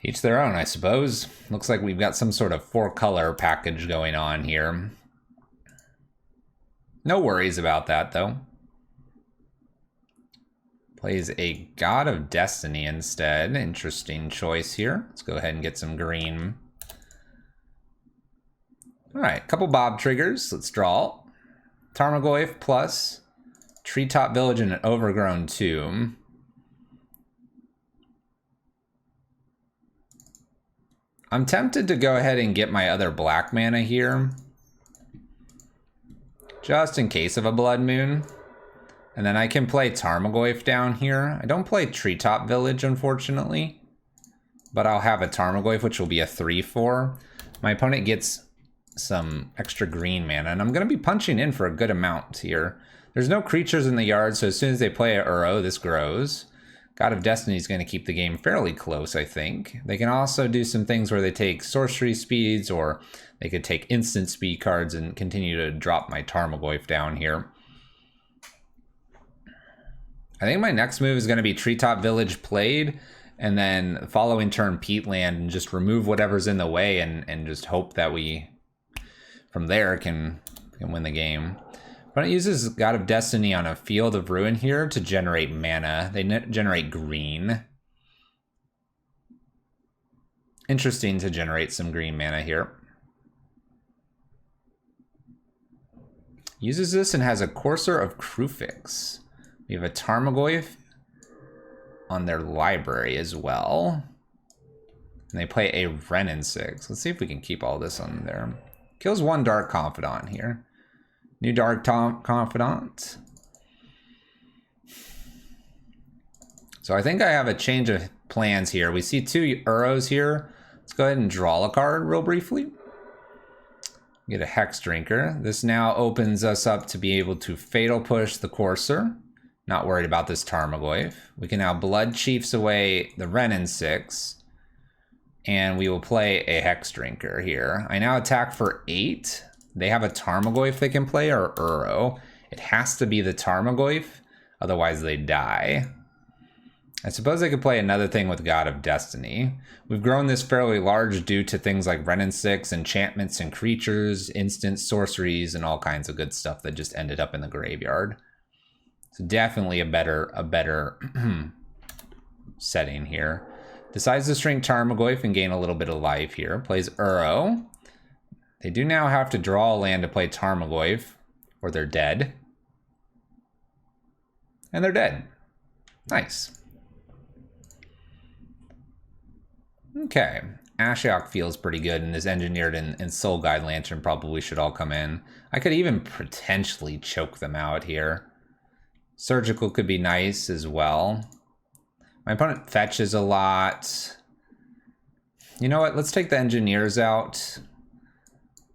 each their own, I suppose. Looks like we've got some sort of 4-color package going on here. No worries about that, though. Plays a God of Destiny instead. Interesting choice here. Let's go ahead and get some green. All right, couple Bob triggers. Let's draw. Tarmogoyf plus Treetop Village and an Overgrown Tomb. I'm tempted to go ahead and get my other black mana here, just in case of a Blood Moon. And then I can play Tarmogoyf down here. I don't play Treetop Village, unfortunately, but I'll have a Tarmogoyf, which will be a 3/4. My opponent gets some extra green mana, and I'm going to be punching in for a good amount here. There's no creatures in the yard, so as soon as they play a Urro, this grows. God of Destiny is going to keep the game fairly close, I think. They can also do some things where they take sorcery speeds, or they could take instant speed cards and continue to drop my Tarmogoyf down here. I think my next move is going to be Treetop Village played, and then the following turn Peatland, and just remove whatever's in the way and just hope that we, from there, can win the game. But it uses God of Destiny on a Field of Ruin here to generate mana. They generate green. Interesting to generate some green mana here. Uses this and has a Courser of Krufix. We have a Tarmogoyf on their library as well. And they play a Ren and 6. Let's see if we can keep all this on there. Kills 1 Dark Confidant here. New Dark Confidant. So I think I have a change of plans here. We see 2 Urros here. Let's go ahead and draw a card real briefly. Get a Hex Drinker. This now opens us up to be able to Fatal Push the Courser. Not worried about this Tarmogoyf. We can now Blood Chiefs away the Renin 6. And we will play a Hex Drinker here. I now attack for 8. They have a Tarmogoyf they can play, or Uro. It has to be the Tarmogoyf, otherwise they die. I suppose they could play another thing with God of Destiny. We've grown this fairly large due to things like Renin 6, enchantments and creatures, instant sorceries, and all kinds of good stuff that just ended up in the graveyard. So definitely a better setting here. Decides to shrink Tarmogoyf and gain a little bit of life here. Plays Uro. They do now have to draw a land to play Tarmogoyf, or they're dead. And they're dead. Nice. Okay, Ashiok feels pretty good, and this Engineered and Soul Guide Lantern probably should all come in. I could even potentially choke them out here. Surgical could be nice as well. My opponent fetches a lot. You know what? Let's take the Engineers out.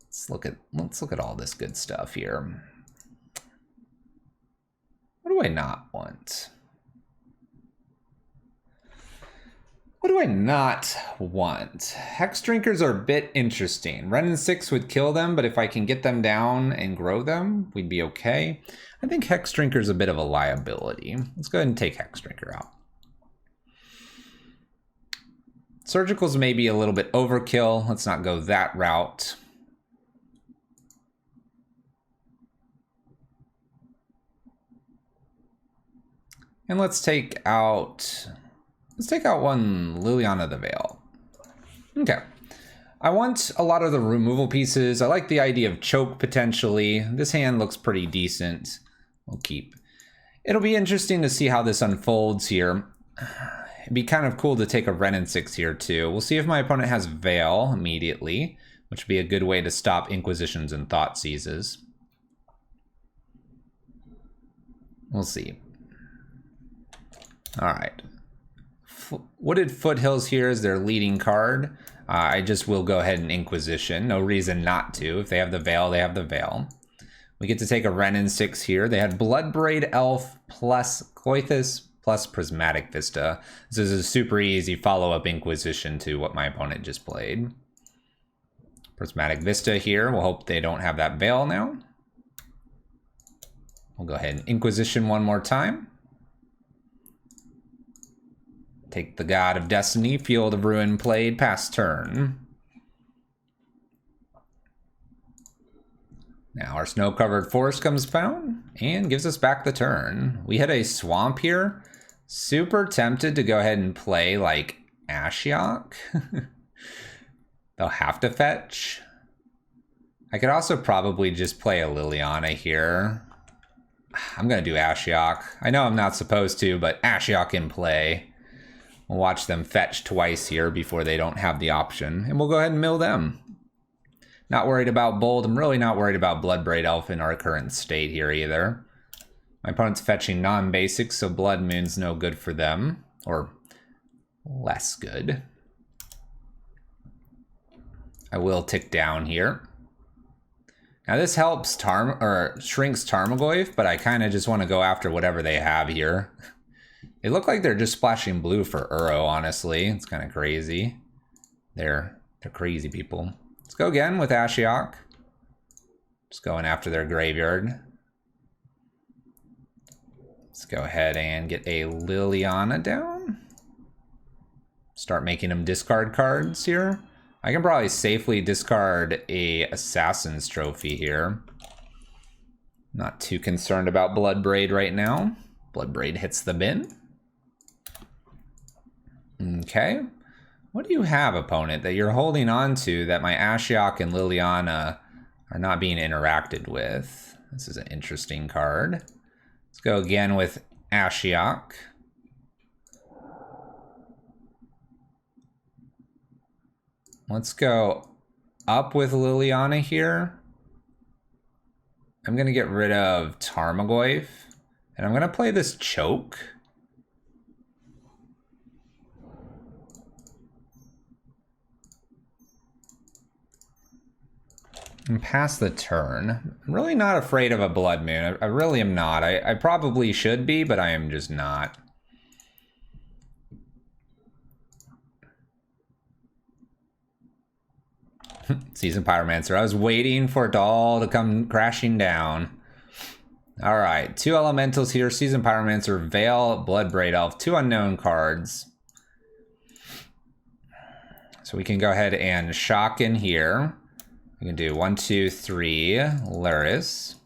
Let's look at all this good stuff here. What do I not want? What do I not want? Hex Drinkers are a bit interesting. Renin 6 would kill them, but if I can get them down and grow them, we'd be okay. I think Hex Drinker's a bit of a liability. Let's go ahead and take Hex Drinker out. Surgical's maybe a little bit overkill. Let's not go that route. And let's take out one Liliana the Veil. Okay. I want a lot of the removal pieces. I like the idea of choke potentially. This hand looks pretty decent. We'll keep. It'll be interesting to see how this unfolds here. It'd be kind of cool to take a Renin 6 here too. We'll see if my opponent has Veil immediately, which would be a good way to stop Inquisitions and Thought Seizes. We'll see. All right. Wooded Foothills here is their leading card. I just will go ahead and Inquisition. No reason not to. If they have the Veil, they have the Veil. We get to take a Renin 6 here. They had Bloodbraid Elf plus Kalitas plus Prismatic Vista. This is a super easy follow-up Inquisition to what my opponent just played. Prismatic Vista here. We'll hope they don't have that Veil now. We'll go ahead and Inquisition one more time. Take the God of Destiny, Field of Ruin played, pass turn. Now our snow-covered forest comes found and gives us back the turn. We had a swamp here. Super tempted to go ahead and play like Ashiok. They'll have to fetch. I could also probably just play a Liliana here. I'm gonna do Ashiok. I know I'm not supposed to, but Ashiok in play. We'll watch them fetch twice here before they don't have the option, and we'll go ahead and mill them. Not worried about Bold. I'm really not worried about Bloodbraid Elf in our current state here either. My opponent's fetching non-basics, so Blood Moon's no good for them, or less good. I will tick down here. Now this helps shrinks Tarmogoyf, but I kind of just want to go after whatever they have here. It looked like they're just splashing blue for Uro, honestly. It's kind of crazy. They're crazy people. Let's go again with Ashiok. Just going after their graveyard. Let's go ahead and get a Liliana down. Start making them discard cards here. I can probably safely discard a Assassin's Trophy here. Not too concerned about Bloodbraid right now. Bloodbraid hits the bin. Okay. What do you have, opponent, that you're holding on to that my Ashiok and Liliana are not being interacted with? This is an interesting card. Let's go again with Ashiok. Let's go up with Liliana here. I'm going to get rid of Tarmogoyf, and I'm going to play this Choke. And pass the turn. I'm really not afraid of a Blood Moon. I really am not. I probably should be, but I am just not. Seasoned Pyromancer. I was waiting for it all to come crashing down. Alright, 2 elementals here. Seasoned Pyromancer, Veil, Bloodbraid Elf. 2 unknown cards. So we can go ahead and shock in here. We can do 1, 2, 3, Lurrus.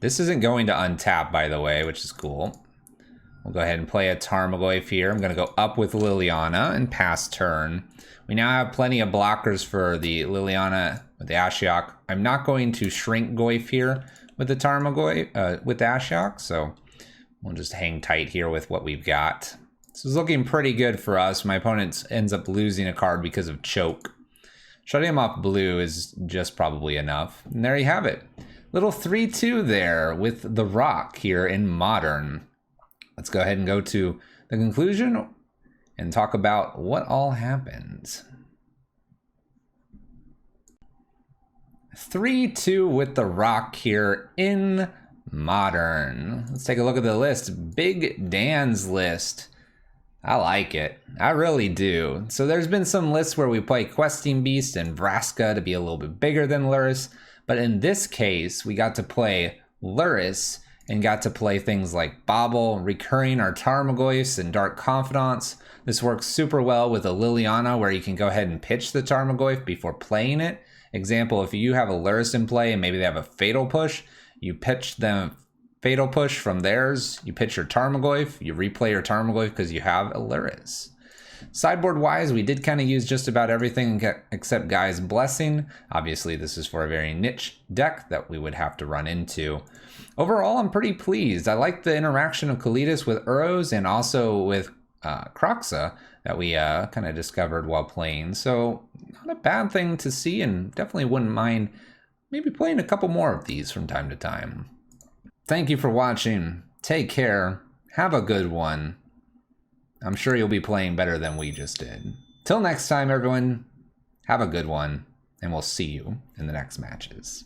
This isn't going to untap, by the way, which is cool. We'll go ahead and play a Tarmogoyf here. I'm going to go up with Liliana and pass turn. We now have plenty of blockers for the Liliana with the Ashiok. I'm not going to shrink Goyf here with the Tarmogoyf, with the Ashiok, so we'll just hang tight here with what we've got. This is looking pretty good for us. My opponent ends up losing a card because of choke. Shutting him off blue is just probably enough. And there you have it. Little 3-2 there with the Rock here in Modern. Let's go ahead and go to the conclusion and talk about what all happened. 3-2 with the Rock here in Modern. Let's take a look at the list. Big Dan's list. I like it. I really do. So there's been some lists where we play Questing Beast and Vraska to be a little bit bigger than Lurrus. But in this case, we got to play Lurrus and got to play things like Bobble, recurring our Tarmogoyfs and Dark Confidants. This works super well with a Liliana where you can go ahead and pitch the Tarmogoyf before playing it. Example, if you have a Lurrus in play and maybe they have a Fatal Push, you pitch them Fatal Push from theirs, you pitch your Tarmogoyf, you replay your Tarmogoyf because you have a Lurrus. Sideboard wise, we did kind of use just about everything except Guy's Blessing. Obviously, this is for a very niche deck that we would have to run into. Overall, I'm pretty pleased. I like the interaction of Kalitas with Lurrus and also with Kroxa that we kind of discovered while playing. So, not a bad thing to see, and definitely wouldn't mind maybe playing a couple more of these from time to time. Thank you for watching. Take care. Have a good one. I'm sure you'll be playing better than we just did. Till next time, everyone, have a good one, and we'll see you in the next matches.